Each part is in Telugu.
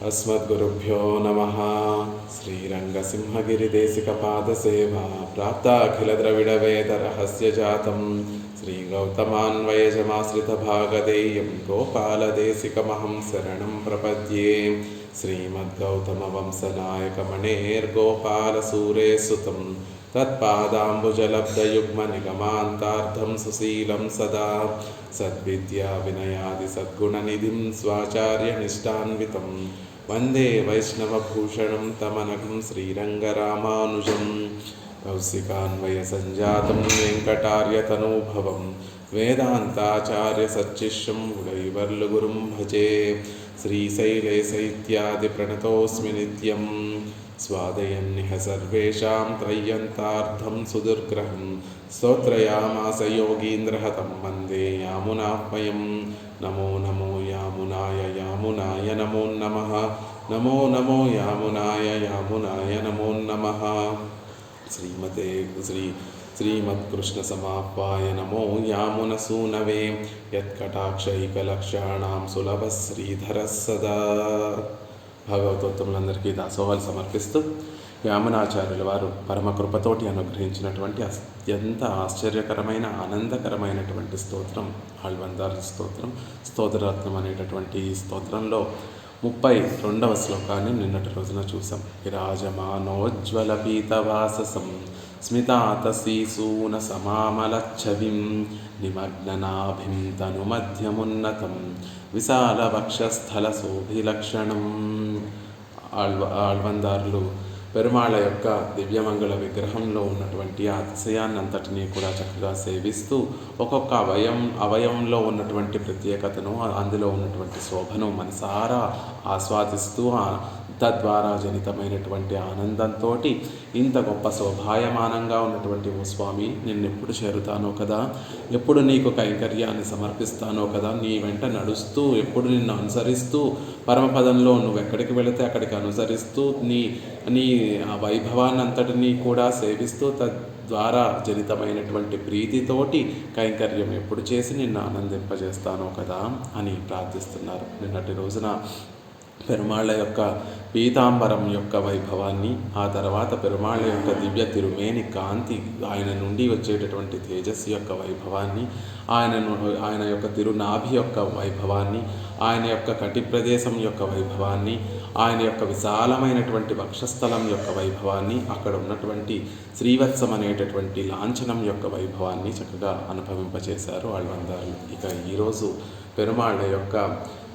अस्मद्गुरुभ्यो नमः। श्रीरङ्गसिंहगिरिदेशिकपादसेवा प्राप्ताखिलद्रविडवेदरहस्यजातं श्रीगौतमान्वयजमाश्रितभागधेयं गोपालदेशिकमहं शरणं प्रपद्ये। श्रीमद्गौतमवंशनायकमणेर्गोपालसूरेसुतं तत्पादाम्बुजलब्धयुग्मनिगमान्तार्धं सुशीलं सदा सद्विद्याविनयादिसद्गुणनिधिं स्वाचार्यनिष्ठान्वितं वन्दे वैष्णवभूषणं तमनघं श्रीरङ्गरामानुजं कौशिकान्वयसञ्जातं वेङ्कटार्यतनूभवं वेदान्ताचार्यसच्चिष्यं उडैवर्लुगुरुं भजे। श्रीशैलेशैत्यादिप्रणतोऽस्मि नित्यं स्वादयन्निह सर्वेषां त्रय्यन्तार्धं सुदुर्ग्रहं स्तोत्रयामास योगीन्द्रः तं वन्दे यामुनाह्वयं। नमो नमो यामुनाय यामुनाय नमो नमः। नमो नमो यामुनाय यामुनाय नमो नमः। श्रीमत्कृष्णसमाह्वाय नमो यामुनसूनवे यत्कटाक्षैकलक्षाणां सुलभः श्रीधरः सदा। భాగవతోత్తములందరికీ దాసోహాలు సమర్పిస్తూ యామునాచార్యుల వారు పరమకృపతోటి అనుగ్రహించినటువంటి అత్యంత ఆశ్చర్యకరమైన ఆనందకరమైనటువంటి స్తోత్రం ఆళ్వందార్ స్తోత్రం. స్తోత్రరత్నం అనేటటువంటి ఈ స్తోత్రంలో 32వ శ్లోకాన్ని నిన్నటి రోజున చూసాం. విరాజమానోజ్వల పీతవాససం స్మితాతశీసూన సమామలచ్చవిం నిమగ్ననాభిం తనుమధ్యమున్నతం విశాల వక్షస్థల శోభిలక్షణం. ఆళ్వందారులు పెరుమాళ యొక్క దివ్యమంగళ విగ్రహంలో ఉన్నటువంటి ఆ అతిశయాన్నంతటినీ కూడా చక్కగా సేవిస్తూ ఒక్కొక్క అవయవంలో ఉన్నటువంటి ప్రత్యేకతను, అందులో ఉన్నటువంటి శోభను మనసారా ఆస్వాదిస్తూ తద్వారా జనితమైనటువంటి ఆనందంతో ఇంత గొప్ప శోభాయమానంగా ఉన్నటువంటి ఓ స్వామి, నిన్నెప్పుడు చేరుతానో కదా, ఎప్పుడు నీకు కైంకర్యాన్ని సమర్పిస్తానో కదా, నీ వెంట నడుస్తూ ఎప్పుడు నిన్ను అనుసరిస్తూ పరమపదంలో నువ్వు ఎక్కడికి వెళితే అక్కడికి అనుసరిస్తూ నీ ఆ వైభవాన్ని అంతటినీ కూడా సేవిస్తూ తద్వారా జనితమైనటువంటి ప్రీతితోటి కైంకర్యం ఎప్పుడు చేసి నిన్ను ఆనందింపజేస్తానో కదా అని ప్రార్థిస్తున్నారు. నిన్నటి రోజున పెరుమాళ్ళ యొక్క పీతాంబరం యొక్క వైభవాన్ని, ఆ తర్వాత పెరుమాళ్ళ యొక్క దివ్య తిరుమేని కాంతి, ఆయన నుండి వచ్చేటటువంటి తేజస్సు యొక్క వైభవాన్ని, ఆయన యొక్క తిరునాభి యొక్క వైభవాన్ని, ఆయన యొక్క కటి ప్రదేశం యొక్క వైభవాన్ని, ఆయన యొక్క విశాలమైనటువంటి వక్షస్థలం యొక్క వైభవాన్ని, అక్కడ ఉన్నటువంటి శ్రీవత్సం అనేటటువంటి లాంఛనం యొక్క వైభవాన్ని చక్కగా అనుభవింపచేశారు ఆళ్వందారులు. ఇక ఈరోజు పెరుమాళ్ళ యొక్క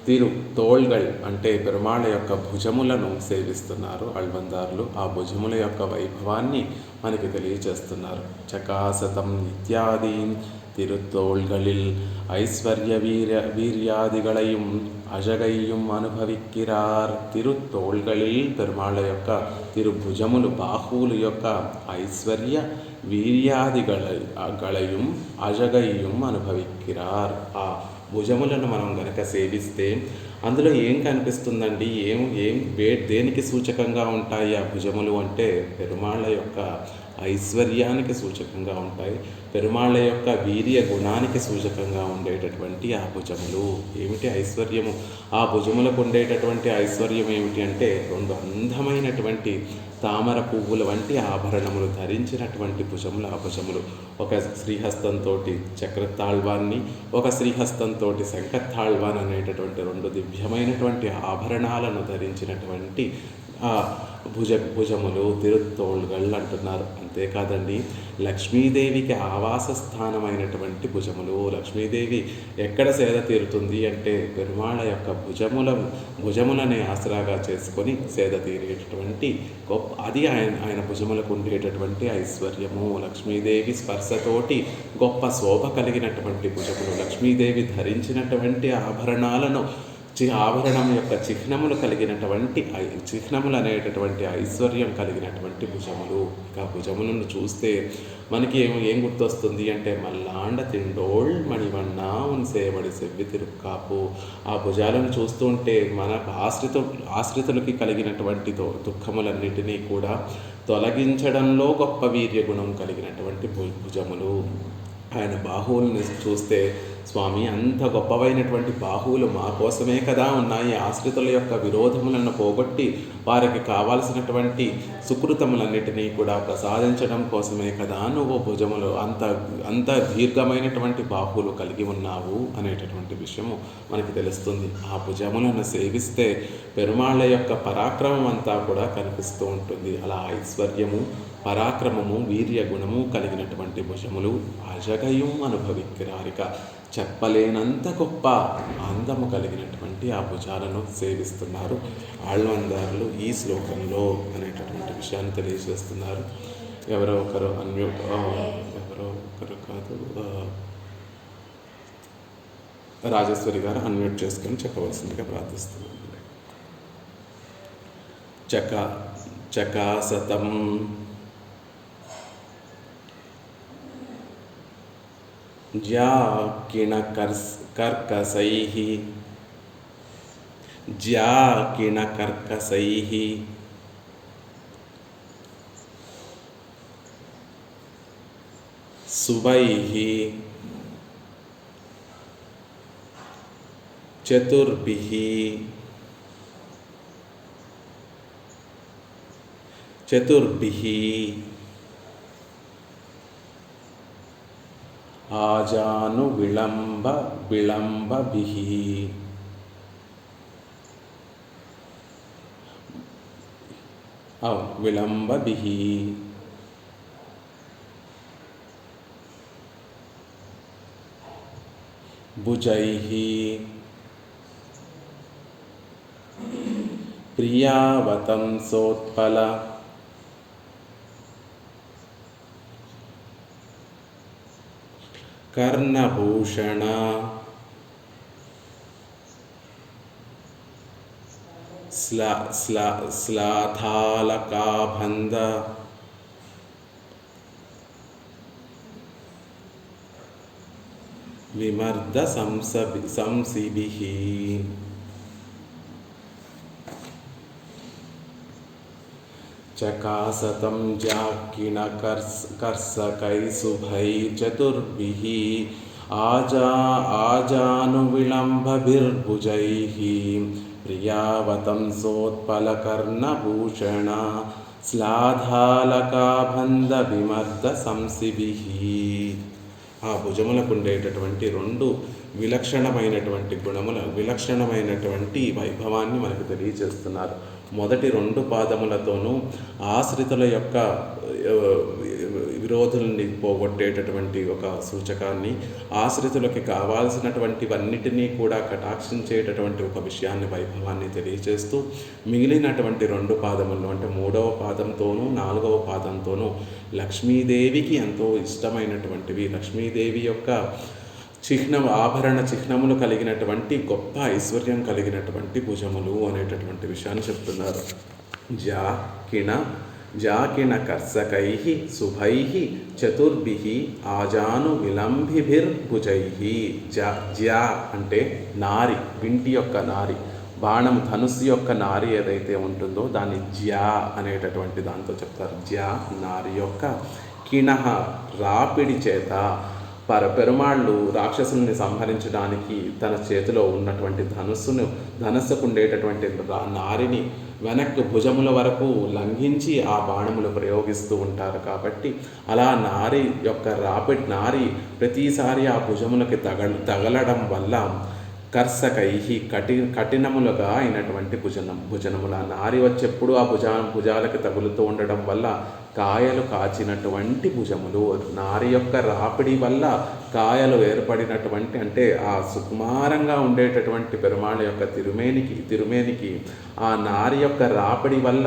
తిరు తోళ్గల్ అంటే పెరుమాళ యొక్క భుజములను సేవిస్తున్నారు ఆళ్వందారులు. ఆ భుజముల యొక్క వైభవాన్ని మనకి తెలియజేస్తున్నారు. చకాసతం ఇత్యాది తిరుతోళ్గళిల్ ఐశ్వర్య వీర్యాదిగళయం అజగయ్యం అనుభవిక్కిరార్. తిరుతోళ్గళిల్ పెరుమాళ యొక్క తిరుభుజములు, బాహువులు యొక్క ఐశ్వర్య వీర్యాదిగళయం అజగయ్యం అనుభవిక్కిరార్. ఆ భుజములను మనం గనక సేవిస్తే అందులో ఏం కనిపిస్తుందండి? దేనికి సూచకంగా ఉంటాయి ఆ భుజములు అంటే పెరుమాళ్ళ యొక్క ఐశ్వర్యానికి సూచకంగా ఉంటాయి. పెరుమాళ్ళ యొక్క వీర్య గుణానికి సూచకంగా ఉండేటటువంటి ఆ భుజములు. ఏమిటి ఐశ్వర్యము? ఆ భుజములకు ఉండేటటువంటి ఐశ్వర్యం ఏమిటి అంటే 2 అందమైనటువంటి తామర పువ్వుల వంటి ఆభరణములు ధరించినటువంటి భుజములు. ఆ భుజములు ఒక శ్రీహస్తంతో చక్రతాళ్వాన్ని, ఒక శ్రీహస్తంతో శంఖతాళ్వాన్ అనేటటువంటి 2 దివ్యమైనటువంటి ఆభరణాలను ధరించినటువంటి ఆ భుజములు తిరుత్తోళ్గల్ అంటున్నారు. అంతేకాదండి, లక్ష్మీదేవికి ఆవాస స్థానమైనటువంటి భుజములు. లక్ష్మీదేవి ఎక్కడ సేద తీరుతుంది అంటే పెరుమాళ యొక్క భుజములనే ఆసరాగా చేసుకొని సేద తీరేటటువంటి గొప్ప అది ఆయన భుజములకు ఉండేటటువంటి ఐశ్వర్యము. లక్ష్మీదేవి స్పర్శతోటి గొప్ప శోభ కలిగినటువంటి భుజములు. లక్ష్మీదేవి ధరించినటువంటి ఆభరణం యొక్క చిహ్నములు కలిగినటువంటి చిహ్నములు అనేటటువంటి ఐశ్వర్యం కలిగినటువంటి భుజములు. ఇక భుజములను చూస్తే మనకి ఏం గుర్తొస్తుంది అంటే మల్లాండ తిండోళ్ మణివన్న సేవడి సెవ్వి తిరుక్కాపు. ఆ భుజాలను చూస్తుంటే మన ఆశ్రితులకి కలిగినటువంటి దుఃఖములన్నిటినీ కూడా తొలగించడంలో గొప్ప వీర్యగుణం కలిగినటువంటి భుజములు. ఆయన బాహువులను చూస్తే స్వామి అంత గొప్పవైనటువంటి బాహువులు మా కోసమే కదా ఉన్నాయి, ఆశ్రితుల యొక్క విరోధములను పోగొట్టి వారికి కావాల్సినటువంటి సుకృతములన్నిటినీ కూడా ప్రసాదించడం కోసమే కదా నువ్వు భుజములు అంత దీర్ఘమైనటువంటి బాహువులు కలిగి ఉన్నావు అనేటటువంటి విషయము మనకి తెలుస్తుంది. ఆ భుజములను సేవిస్తే పెరుమాళ్ళ యొక్క పరాక్రమం అంతా కూడా కనిపిస్తూ ఉంటుంది. అలా ఐశ్వర్యము, పరాక్రమము, వీర్య గుణము కలిగినటువంటి భుజములు అజగయం అనుభవిక్కిరారిక, చెప్పలేనంత గొప్ప అందము కలిగినటువంటి ఆ భుజాలను సేవిస్తున్నారు ఆళ్వాన్దారులు ఈ శ్లోకంలో అనేటటువంటి విషయాన్ని తెలియజేస్తున్నారు. ఎవరో ఒకరు కాదు, రాజేశ్వరి గారు అన్మ్యూట్ చేసుకొని చెప్పవలసిందిగా ప్రార్థిస్తున్నాను. చకాసతం ज्याकिणकर्कसैः सुभैः चतुर्भिः विलम्बभिः भुजैः प्रियावतंसोत्पल कर्णभूषण श्लाथालकाबन्ध विमर्द संसिभिः चकासतं ज्याकिणकर्सकैशुभैर्चतुर्भिः आजानुविलम्बभिर्भुजैः प्रियावतंसोत्पलकर्णभूषण श्लाघालकाबन्ध संसिभिः. ఆ భుజములకు ఉండేటటువంటి రెండు విలక్షణమైనటువంటి గుణముల విలక్షణమైనటువంటి వైభవాన్ని మనకు తెలియజేస్తున్నారు. మొదటి రెండు పాదములతోనూ ఆశ్రితుల యొక్క విరోధుల్ని పోగొట్టేటటువంటి ఒక సూచకాన్ని, ఆశ్రితులకి కావాల్సినటువంటివన్నిటినీ కూడా కటాక్షించేటటువంటి ఒక విషయాన్ని, వైభవాన్ని తెలియజేస్తూ మిగిలినటువంటి రెండు పాదములను అంటే మూడవ పాదంతోనూ నాలుగవ పాదంతోనూ లక్ష్మీదేవికి ఎంతో ఇష్టమైనటువంటివి, లక్ష్మీదేవి యొక్క ఆభరణ చిహ్నములు కలిగినటువంటి గొప్ప ఐశ్వర్యం కలిగినటువంటి భుజములు అనేటటువంటి విషయాన్ని చెప్తున్నారు. జాకిణకర్సకైః శుభైః చతుర్భిః ఆజానువిలంబిభిర్భుజైః. జ్యా అంటే నారి, వింటి యొక్క నారి, బాణం ధనుస్సు యొక్క నారి ఏదైతే ఉంటుందో దాన్ని జ్యా అనేటటువంటి దాంతో చెప్తారు. జ్యా నారి యొక్క, కిణః రాపిడి చేత, పెరుమాళ్ళు రాక్షసుల్ని సంహరించడానికి తన చేతిలో ఉన్నటువంటి ధనస్సుకు ఉండేటటువంటి నారిని వెనక్కి భుజముల వరకు లంఘించి ఆ బాణములు ప్రయోగిస్తూ ఉంటారు. కాబట్టి అలా నారి యొక్క నారి ప్రతిసారి ఆ భుజములకి తగలడం వల్ల కర్సకైః కఠినములుగా అయినటువంటి భుజనముల నారి వచ్చేప్పుడు ఆ భుజాలకి తగులుతూ ఉండడం వల్ల కాయలు కాచినటువంటి భుజములు. నారి యొక్క రాపిడి వల్ల కాయలు ఏర్పడినటువంటి, అంటే ఆ సుకుమారంగా ఉండేటటువంటి పెరుమాళ యొక్క తిరుమేనికి ఆ నారి యొక్క రాపిడి వల్ల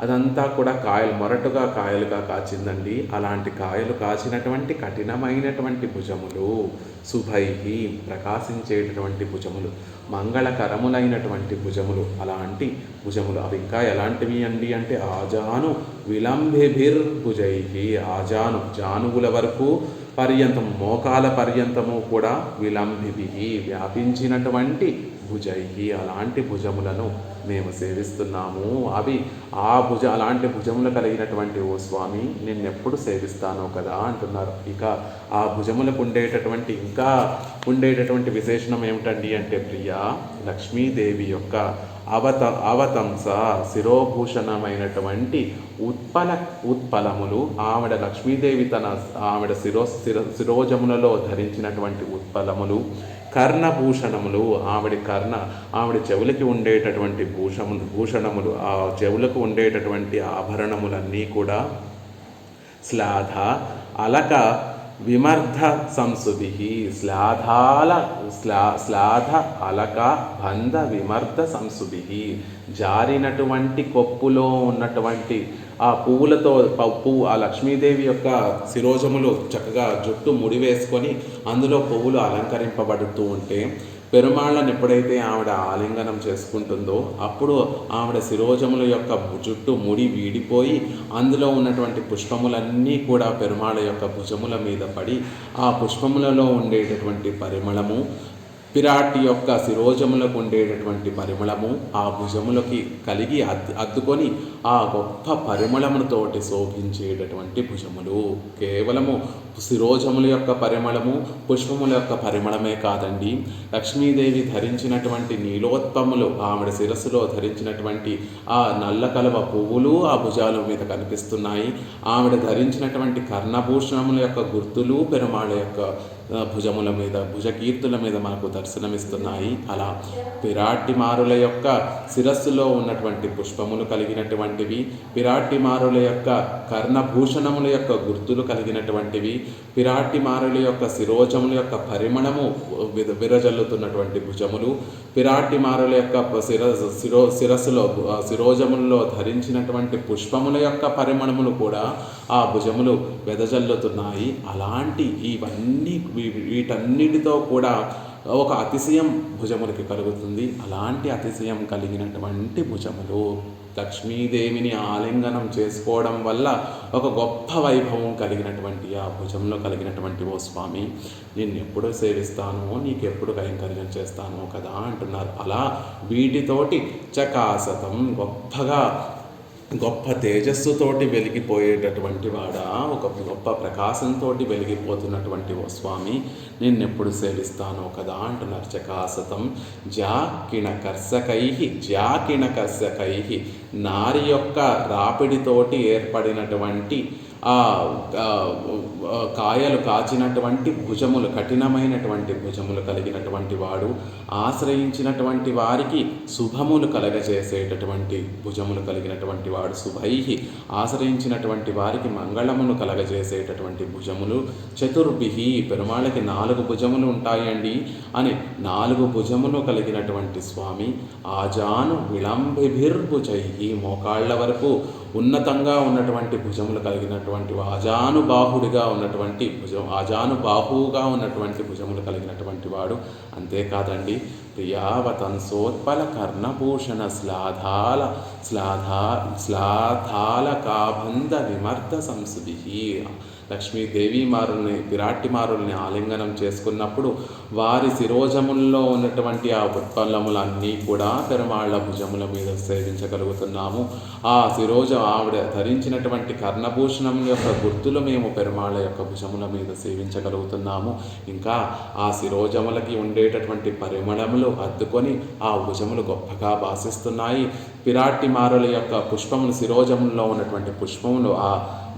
అదంతా కూడా మొరటుగా కాయలుగా కాచిందండి. అలాంటి కాయలు కాచినటువంటి కఠినమైనటువంటి భుజములు. శుభైః ప్రకాశించేటటువంటి భుజములు, మంగళకరములైనటువంటి భుజములు. అలాంటి భుజములు అవి ఇంకా ఎలాంటివి అండి అంటే ఆజాను విలంబిభిర్భుజైః. జానుగుల వరకు పర్యంతము, మోకాల పర్యంతము కూడా విలంబిభిః వ్యాపించినటువంటి భుజైహి, అలాంటి భుజములను మేము సేవిస్తున్నాము. అవి అలాంటి భుజములు కలిగినటువంటి ఓ స్వామి నిన్నెప్పుడు సేవిస్తానో కదా అంటున్నారు. ఇక ఆ భుజములకు ఇంకా ఉండేటటువంటి విశేషణం ఏమిటండి అంటే ప్రియా, లక్ష్మీదేవి యొక్క అవతంస శిరోభూషణమైనటువంటి ఉత్పలములు, ఆవిడ లక్ష్మీదేవి ఆవిడ శిరోజములలో ధరించినటువంటి ఉత్పలములు, కర్ణభూషణములు, ఆవిడ చెవులకి ఉండేటటువంటి భూషణములు, ఆ చెవులకు ఉండేటటువంటి ఆభరణములన్నీ కూడా శ్లాఘ అలక విమర్ధ సంసుభి, శ్లాఘ అలక బంధ విమర్ధ సంసుభి, జారినటువంటి కొప్పులో ఉన్నటువంటి ఆ పువ్వులతో ఆ లక్ష్మీదేవి యొక్క శిరోజములు చక్కగా జుట్టు ముడివేసుకొని అందులో పువ్వులు అలంకరింపబడుతూ ఉంటే పెరుమాళ్ళని ఎప్పుడైతే ఆవిడ ఆలింగనం చేసుకుంటుందో అప్పుడు ఆవిడ శిరోజముల యొక్క జుట్టు ముడి వీడిపోయి అందులో ఉన్నటువంటి పుష్పములన్నీ కూడా పెరుమాళ్ళ యొక్క భుజముల మీద పడి ఆ పుష్పములలో ఉండేటటువంటి పరిమళము, పిరాటి యొక్క శిరోజములకు ఉండేటటువంటి పరిమళము ఆ భుజములకి కలిగి అద్దుకొని ఆ గొప్ప పరిమళముతోటి శోభించేటటువంటి భుజములు. కేవలము శిరోజముల యొక్క పరిమళము, పుష్పముల యొక్క పరిమళమే కాదండి, లక్ష్మీదేవి ధరించినటువంటి నీలోత్పములు, ఆవిడ శిరస్సులో ధరించినటువంటి ఆ నల్ల కలవ పువ్వులు ఆ భుజాల మీద కనిపిస్తున్నాయి. ఆవిడ ధరించినటువంటి కర్ణభూషణముల యొక్క గుర్తులు పెరుమాళ యొక్క భుజముల మీద, భుజకీర్తుల మీద మనకు దర్శనమిస్తున్నాయి. అలా పిరాటిమారుల యొక్క శిరస్సులో ఉన్నటువంటి పుష్పములు కలిగినటువంటివి, పిరాటిమారుల యొక్క కర్ణభూషణముల యొక్క గుర్తులు కలిగినటువంటివి, పిరాటిమారుల యొక్క శిరోజముల యొక్క పరిమళము విరజల్లుతున్నటువంటి భుజములు, పిరాటిమారుల యొక్క శిరోజములలో ధరించినటువంటి పుష్పముల యొక్క పరిమళములు కూడా ఆ భుజములు వెదజల్లుతున్నాయి. అలాంటి వీటన్నిటితో కూడా ఒక అతిశయం భుజములకి కలుగుతుంది. అలాంటి అతిశయం కలిగినటువంటి భుజములు లక్ష్మీదేవిని ఆలింగనం చేసుకోవడం వల్ల ఒక గొప్ప వైభవం కలిగినటువంటి ఆ భుజంలో కలిగినటువంటి ఓ స్వామి నిన్నెప్పుడు సేవిస్తానో, నీకెప్పుడు కైంకర్యం చేస్తానో కదా అంటున్నారు. అలా వీటితోటి చకాసతం గొప్ప తేజస్సుతోటి వెలిగిపోయేటటువంటి వాడా, ఒక గొప్ప ప్రకాశంతో వెలిగిపోతున్నటువంటి ఓ స్వామి నిన్నెప్పుడు సేవిస్తానో కదా అంటున్నారు. చకాసతం జాకిణకర్షకై నారి యొక్క రాపిడితోటి ఏర్పడినటువంటి కాయలు కాచినటువంటి భుజములు, కఠినమైనటువంటి భుజములు కలిగినటువంటి వాడు, ఆశ్రయించినటువంటి వారికి శుభములు కలగజేసేటటువంటి భుజములు కలిగినటువంటి వాడు, శుభైహి ఆశ్రయించినటువంటి వారికి మంగళమును కలగజేసేటటువంటి భుజములు, చతుర్భిహి పెరుమాళకి 4 భుజములు ఉంటాయండి అని 4 భుజములు కలిగినటువంటి స్వామి, ఆజాను విళంబిభిర్భుజైహి మోకాళ్ళ వరకు ఉన్నతంగా ఉన్నటువంటి భుజములు కలిగినటువంటి ఆజానుబాహువుగా ఉన్నటువంటి భుజములు కలిగినటువంటి వాడు. అంతేకాదండి, ప్రియావతంసోత్పల కర్ణభూషణ శ్లాఘాల కాబంధ విమర్ధ సంసుభి, లక్ష్మీదేవి పిరాటిమారుల్ని ఆలింగనం చేసుకున్నప్పుడు వారి శిరోజముల్లో ఉన్నటువంటి ఆ ఉత్పల్లములన్నీ కూడా పెరుమాళ్ళ భుజముల మీద సేవించగలుగుతున్నాము. ఆవిడ ధరించినటువంటి కర్ణభూషణం యొక్క గుర్తులు మేము పెరుమాళ్ళ యొక్క భుజముల మీద సేవించగలుగుతున్నాము. ఇంకా ఆ శిరోజములకి ఉండేటటువంటి పరిమళములు అద్దుకొని ఆ భుజములు గొప్పగా భాసిస్తున్నాయి. పిరాటిమారుల యొక్క పుష్పములు, శిరోజముల్లో ఉన్నటువంటి పుష్పములు ఆ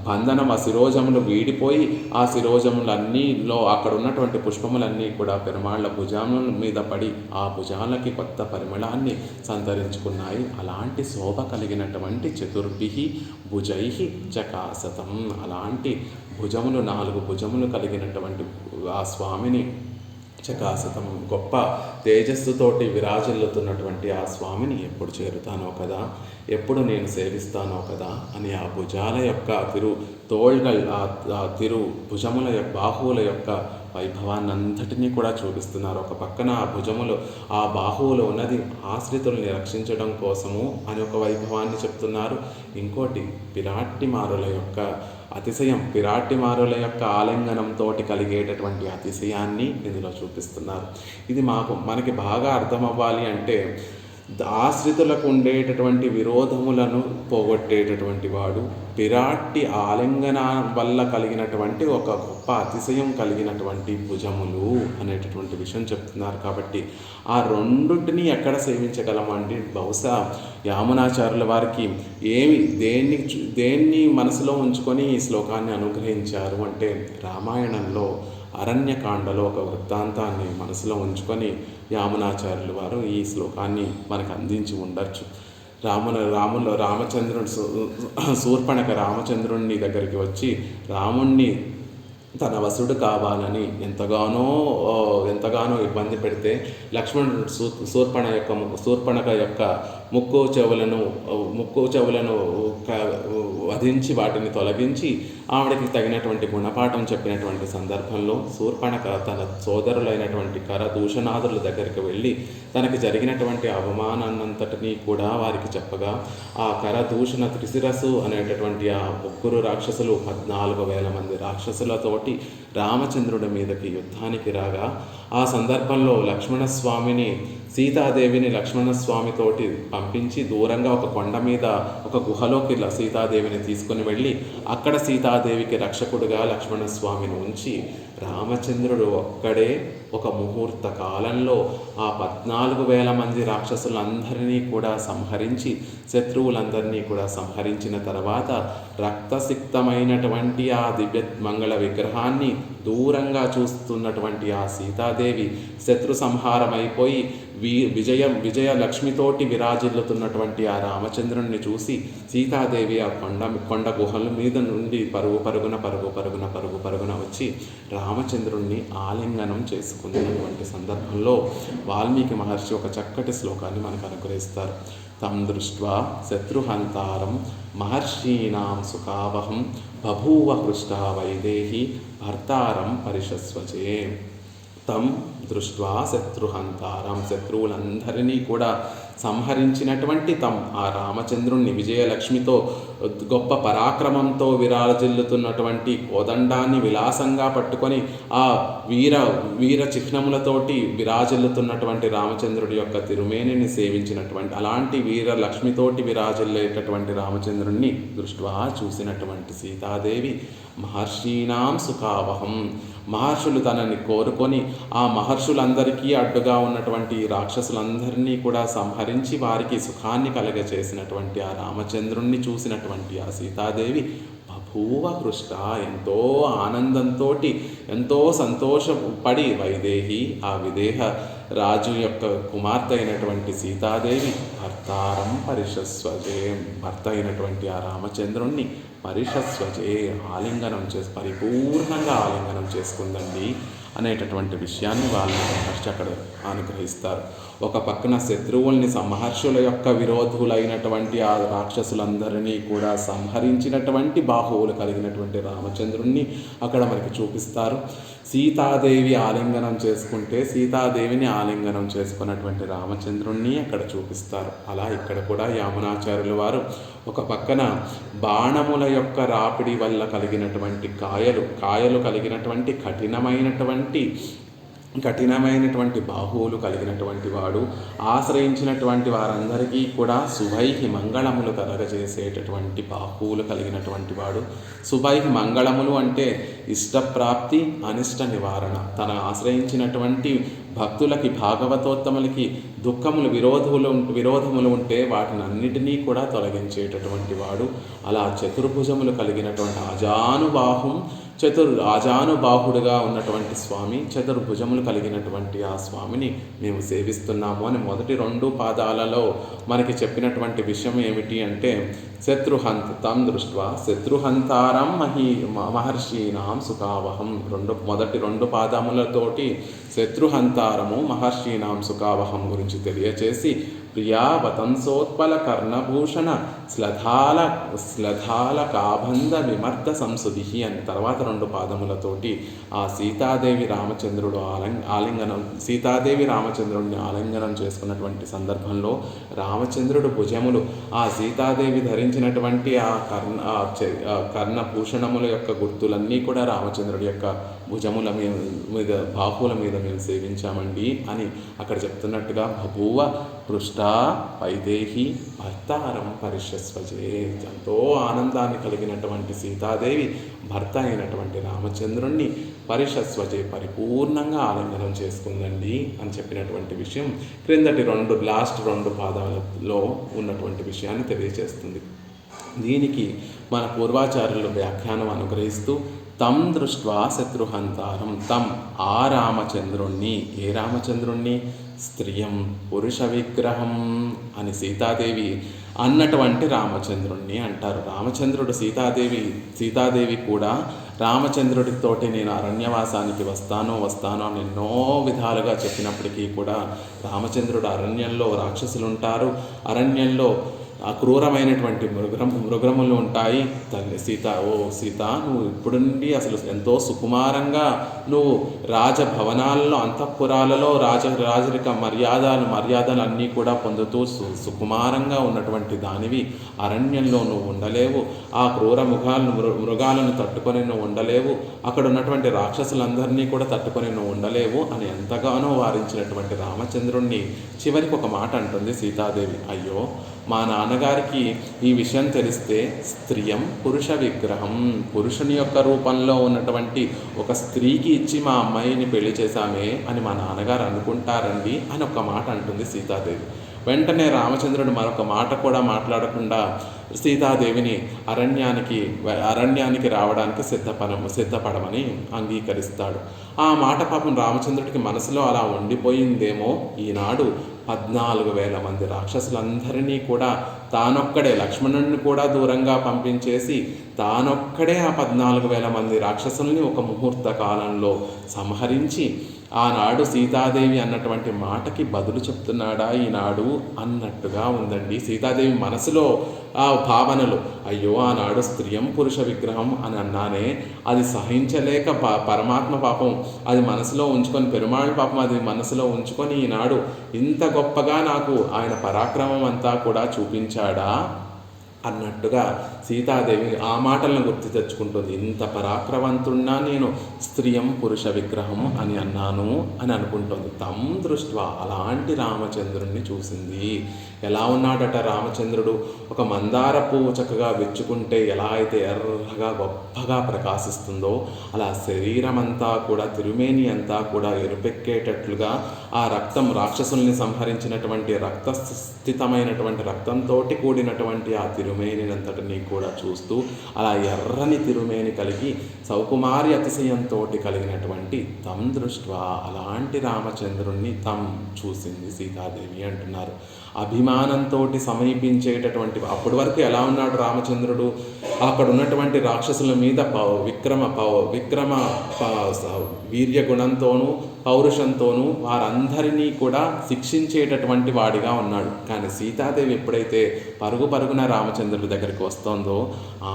బంధనం, ఆ శిరోజములు వీడిపోయి ఆ శిరోజములన్నీలో అక్కడ ఉన్నటువంటి పుష్పములన్నీ కూడా పెరుమాళ్ళ భుజముల మీద పడి ఆ భుజాలకి కొత్త పరిమళాన్ని సంతరించుకున్నాయి. అలాంటి శోభ కలిగినటువంటి చతుర్భిహి భుజైహి చకాసతం, అలాంటి భుజములు 4 భుజములు కలిగినటువంటి ఆ స్వామిని చకాసతం గొప్ప తేజస్సుతోటి విరాజిల్లుతున్నటువంటి ఆ స్వామిని ఎప్పుడు చేరుతానో కదా, ఎప్పుడు నేను సేవిస్తానో కదా అని ఆ భుజాల యొక్క భుజముల యొక్క బాహువుల యొక్క వైభవాన్నంతటినీ కూడా చూపిస్తున్నారు. ఒక పక్కన ఆ భుజములు, ఆ బాహువులో ఉన్నది ఆశ్రితుల్ని రక్షించడం కోసము అని ఒక వైభవాన్ని చెప్తున్నారు. ఇంకోటి పిరాట్టిమారుల యొక్క అతిశయం, పిరాట్టిమారుల యొక్క ఆలింగనంతో కలిగేటటువంటి అతిశయాన్ని ఇందులో చూపిస్తున్నారు. ఇది మనకి బాగా అర్థం అవ్వాలి అంటే ఆశ్రితులకు ఉండేటటువంటి విరోధములను పోగొట్టేటటువంటి వాడు, పిరాట్టి ఆలింగన వల్ల కలిగినటువంటి ఒక గొప్ప అతిశయం కలిగినటువంటి భుజములు అనేటటువంటి విషయం చెప్తున్నారు. కాబట్టి ఆ రెండింటిని ఎక్కడ సేవించగలమండి? బహుశా యామునాచార్యుల వారికి దేన్ని మనసులో ఉంచుకొని ఈ శ్లోకాన్ని అనుగ్రహించారు అంటే, రామాయణంలో అరణ్యకాండలో ఒక వృత్తాంతాన్ని మనసులో ఉంచుకొని యామునాచార్యులు వారు ఈ శ్లోకాన్ని మనకు అందించి ఉండొచ్చు. రామచంద్రుడు శూర్పణఖ రామచంద్రుని దగ్గరికి వచ్చి రాముణ్ణి తన వసుడు కావాలని ఎంతగానో ఇబ్బంది పెడితే లక్ష్మణుడు శూర్పణఖ యొక్క ముక్కు చెవులను వధించి వాటిని తొలగించి ఆవిడకి తగినటువంటి గుణపాఠం చెప్పినటువంటి సందర్భంలో శూర్పణఖ తన సోదరులైనటువంటి కరదూషణాదుల దగ్గరికి వెళ్ళి తనకి జరిగినటువంటి అవమానాన్నంతటినీ కూడా వారికి చెప్పగా, ఆ కరదూషణ త్రిశిరసు అనేటటువంటి ఆ ముగ్గురు రాక్షసులు 14,000 మంది రాక్షసులతోటి రామచంద్రుడి మీదకి యుద్ధానికి రాగా, ఆ సందర్భంలో లక్ష్మణస్వామిని సీతాదేవిని లక్ష్మణస్వామితోటి పంపించి దూరంగా ఒక కొండ మీద ఒక గుహలోకి సీతాదేవిని తీసుకుని వెళ్ళి అక్కడ సీతాదేవికి రక్షకుడుగా లక్ష్మణస్వామిని ఉంచి రామచంద్రుడు ఒక్కడే ఒక ముహూర్త కాలంలో ఆ 14,000 మంది రాక్షసులందరినీ కూడా సంహరించి, శత్రువులందరినీ కూడా సంహరించిన తర్వాత రక్తసిక్తమైనటువంటి ఆ దివ్య మంగళ విగ్రహాన్ని దూరంగా చూస్తున్నటువంటి ఆ సీతాదేవి శత్రు సంహారమైపోయి విజయ లక్ష్మితోటి విరాజిల్లుతున్నటువంటి ఆ రామచంద్రుణ్ణి చూసి సీతాదేవి ఆ కొండ గుహల మీద నుండి పరుగున వచ్చి రామచంద్రుణ్ణి ఆలింగనం చేసుకున్నటువంటి సందర్భంలో వాల్మీకి మహర్షి ఒక చక్కటి శ్లోకాన్ని మనకు అనుగ్రహిస్తారు. తం దృష్ట్వా శత్రుహంతారం మహర్షీణాం సుఖావహం బభూవ హృష్టా వైదేహి భర్తారం పరిషస్వచే. తం దృష్ట్వా శత్రుహంతారం, శత్రువులందరినీ కూడా సంహరించినటువంటి ఆ రామచంద్రుణ్ణి విజయలక్ష్మితో గొప్ప పరాక్రమంతో విరాజిల్లుతున్నటువంటి కోదండాన్ని విలాసంగా పట్టుకొని ఆ వీర చిహ్నములతోటి విరాజిల్లుతున్నటువంటి రామచంద్రుడి యొక్క తిరుమేనిని సేవించినటువంటి అలాంటి వీరలక్ష్మితోటి విరాజిల్లేటటువంటి రామచంద్రుణ్ణి దృష్ట్వా చూసినటువంటి సీతాదేవి మహర్షీణాం సుఖావహం, మహర్షులు తనని కోరుకొని ఆ మహర్షులందరికీ అడ్డుగా ఉన్నటువంటి రాక్షసులందరినీ కూడా సంహరించి వారికి సుఖాన్ని కలగచేసినటువంటి ఆ రామచంద్రుణ్ణి చూసినటువంటి ఆ సీతాదేవి బభూవ హృష్ట, ఎంతో ఆనందంతో ఎంతో సంతోషపడి వైదేహి, ఆ విదేహ రాజు యొక్క కుమార్తె అయినటువంటి సీతాదేవి భర్తారం పరిషస్వజే, భర్త అయినటువంటి ఆ రామచంద్రుణ్ణి పరిషస్వజే పరిపూర్ణంగా ఆలింగనం చేసుకుందండి అనేటటువంటి విషయాన్ని వాళ్ళు అక్కడ అనుగ్రహిస్తారు. ఒక పక్కన శత్రువుల్ని మహర్షుల యొక్క విరోధులైనటువంటి ఆ రాక్షసులందరినీ కూడా సంహరించినటువంటి బాహువులు కలిగినటువంటి రామచంద్రుణ్ణి అక్కడ మనకి చూపిస్తారు. సీతాదేవి ఆలింగనం చేసుకుంటే సీతాదేవిని ఆలింగనం చేసుకున్నటువంటి రామచంద్రుణ్ణి అక్కడ చూపిస్తారు. అలా ఇక్కడ కూడా యామునాచార్యుల వారు ఒక పక్కన బాణముల యొక్క రాపిడి వల్ల కలిగినటువంటి కాయలు కలిగినటువంటి కఠినమైనటువంటి బాహువులు కలిగినటువంటి వాడు, ఆశ్రయించినటువంటి వారందరికీ కూడా శుభైహి మంగళములు కలగజేసేటటువంటి బాహువులు కలిగినటువంటి వాడు. శుభైహి మంగళములు అంటే ఇష్టప్రాప్తి, అనిష్ట నివారణ. తన ఆశ్రయించినటువంటి భక్తులకి, భాగవతోత్తములకి దుఃఖములు, విరోధములు ఉంటే వాటిని అన్నిటినీ కూడా తొలగించేటటువంటి వాడు. అలా చతుర్భుజములు కలిగినటువంటి ఆజానుబాహుడుగా ఉన్నటువంటి స్వామి, చతుర్భుజములు కలిగినటువంటి ఆ స్వామిని మేము సేవిస్తున్నాము అని మొదటి 2 పాదాలలో మనకి చెప్పినటువంటి విషయం ఏమిటి అంటే తం దృష్ట్వా శత్రుహంతారం మహర్షీణాం సుఖావహం. మొదటి 2 పాదములతోటి శత్రుహంతారము మహర్షీణాం సుఖావహం గురించి తెలియచేసి ప్రియా వతంసోత్పల కర్ణభూషణ శ్లథాల కాబంధ విమర్ద సంసుధి అని తర్వాత 2 పాదములతోటి ఆ సీతాదేవి రామచంద్రుడిని ఆలింగనం చేసుకున్నటువంటి సందర్భంలో రామచంద్రుడు భుజములు ఆ సీతాదేవి ధరించినటువంటి ఆ కర్ణభూషణముల యొక్క గుర్తులన్నీ కూడా రామచంద్రుడి యొక్క భుజముల మీద బాహువుల మీద మేము సేవించామండి అని అక్కడ చెప్తున్నట్టుగా బభూవ పృష్టా వైదేహి భర్తారం పరిష్యస్వజే. ఎంతో ఆనందాన్ని కలిగినటువంటి సీతాదేవి భర్త అయినటువంటి రామచంద్రుణ్ణి పరిషస్వజే పరిపూర్ణంగా ఆలింగనం చేసుకుందండి అని చెప్పినటువంటి విషయం క్రిందటి లాస్ట్ 2 పాదాలలో ఉన్నటువంటి విషయాన్ని తెలియజేస్తుంది. దీనికి మన పూర్వాచార్యులు వ్యాఖ్యానం అనుగ్రహిస్తూ తం దృష్ట్వా శత్రుహంతారం తం ఆ రామచంద్రుణ్ణి, ఏ రామచంద్రుణ్ణి, స్త్రియం పురుష విగ్రహం అని సీతాదేవి అన్నటువంటి రామచంద్రుణ్ణి అంటారు. రామచంద్రుడు సీతాదేవి కూడా రామచంద్రుడితోటి నేను అరణ్యవాసానికి వస్తాను అని ఎన్నో విధాలుగా చెప్పినప్పటికీ కూడా రామచంద్రుడు అరణ్యంలో రాక్షసులు ఉంటారు, అరణ్యంలో క్రూరమైనటువంటి మృగములు ఉంటాయి. తల్లి సీత, ఓ సీత, నువ్వు ఇప్పుడు నుండి అసలు ఎంతో సుకుమారంగా నువ్వు రాజభవనాలలో అంతఃపురాలలో రాజరిక మర్యాదలు అన్నీ కూడా పొందుతూ సుకుమారంగా ఉన్నటువంటి దానివి అరణ్యంలో నువ్వు ఉండలేవు. ఆ క్రూర మృగాలను తట్టుకొని నువ్వు ఉండలేవు. అక్కడ ఉన్నటువంటి రాక్షసులందరినీ కూడా తట్టుకొని నువ్వు ఉండలేవు అని ఎంతగానో వారించినటువంటి రామచంద్రుణ్ణి చివరికి ఒక మాట అంటుంది సీతాదేవి, అయ్యో మా నాన్నగారికి ఈ విషయం తెలిస్తే స్త్రియం పురుష విగ్రహం, పురుషుని యొక్క రూపంలో ఉన్నటువంటి ఒక స్త్రీకి ఇచ్చి మా అమ్మాయిని పెళ్లి చేశామే అని మా నాన్నగారు అనుకుంటారండి అని ఒక మాట అంటుంది సీతాదేవి. వెంటనే రామచంద్రుడు మరొక మాట కూడా మాట్లాడకుండా సీతాదేవిని అరణ్యానికి రావడానికి సిద్ధపడమని అంగీకరిస్తాడు. ఆ మాట పాపం రామచంద్రుడికి మనసులో అలా ఉండిపోయిందేమో. ఈనాడు 14,000 మంది రాక్షసులందరినీ కూడా తానొక్కడే, లక్ష్మణుడిని కూడా దూరంగా పంపించేసి తానొక్కడే ఆ 14,000 మంది రాక్షసుల్ని ఒక ముహూర్త కాలంలో సంహరించి ఆనాడు సీతాదేవి అన్నటువంటి మాటకి బదులు చెప్తున్నాడా ఈనాడు అన్నట్టుగా ఉందండి. సీతాదేవి మనసులో ఆ భావనలు, అయ్యో ఆనాడు స్త్రియం పురుష విగ్రహం అని అన్నానే, అది సహించలేక పరమాత్మ పాపం అది మనసులో ఉంచుకొని, పెరుమాళ్ పాపం అది మనసులో ఉంచుకొని ఈనాడు ఇంత గొప్పగా నాకు ఆయన పరాక్రమం అంతా కూడా చూపించాడా అన్నట్టుగా సీతాదేవి ఆ మాటలను గుర్తు తెచ్చుకుంటుంది. ఇంత పరాక్రమంతున్నా నేను స్త్రియం పురుష విగ్రహం అని అన్నాను అని అనుకుంటుంది. తం దృష్ట్వా అలాంటి రామచంద్రుణ్ణి చూసింది. ఎలా ఉన్నాడట రామచంద్రుడు, ఒక మందార పువ్వు చక్కగా విచ్చుకుంటే ఎలా అయితే ఎర్రగా గొప్పగా ప్రకాశిస్తుందో అలా శరీరం అంతా కూడా, తిరుమేని అంతా కూడా ఎరుపెక్కేటట్లుగా ఆ రక్తం, రాక్షసుల్ని సంహరించినటువంటి రక్తస్థితమైనటువంటి రక్తంతో కూడినటువంటి ఆ తిరుమేనినంతటినీ కూడా చూస్తూ అలా ఎర్రని తిరుమేని కలిగి సౌకుమారి అతిశయంతో కలిగినటువంటి తం దృష్ట్వా అలాంటి రామచంద్రుణ్ణి తం చూసింది సీతాదేవి అంటున్నారు. అభిమానంతో సమీపించేటటువంటి, అప్పటి వరకు ఎలా ఉన్నాడు రామచంద్రుడు, అక్కడ ఉన్నటువంటి రాక్షసుల మీద విక్రమ వీర్యగుణంతోనూ పౌరుషంతోనూ వారందరినీ కూడా శిక్షించేటటువంటి వాడిగా ఉన్నాడు. కానీ సీతాదేవి ఎప్పుడైతే పరుగున రామచంద్రుడి దగ్గరికి వస్తోందో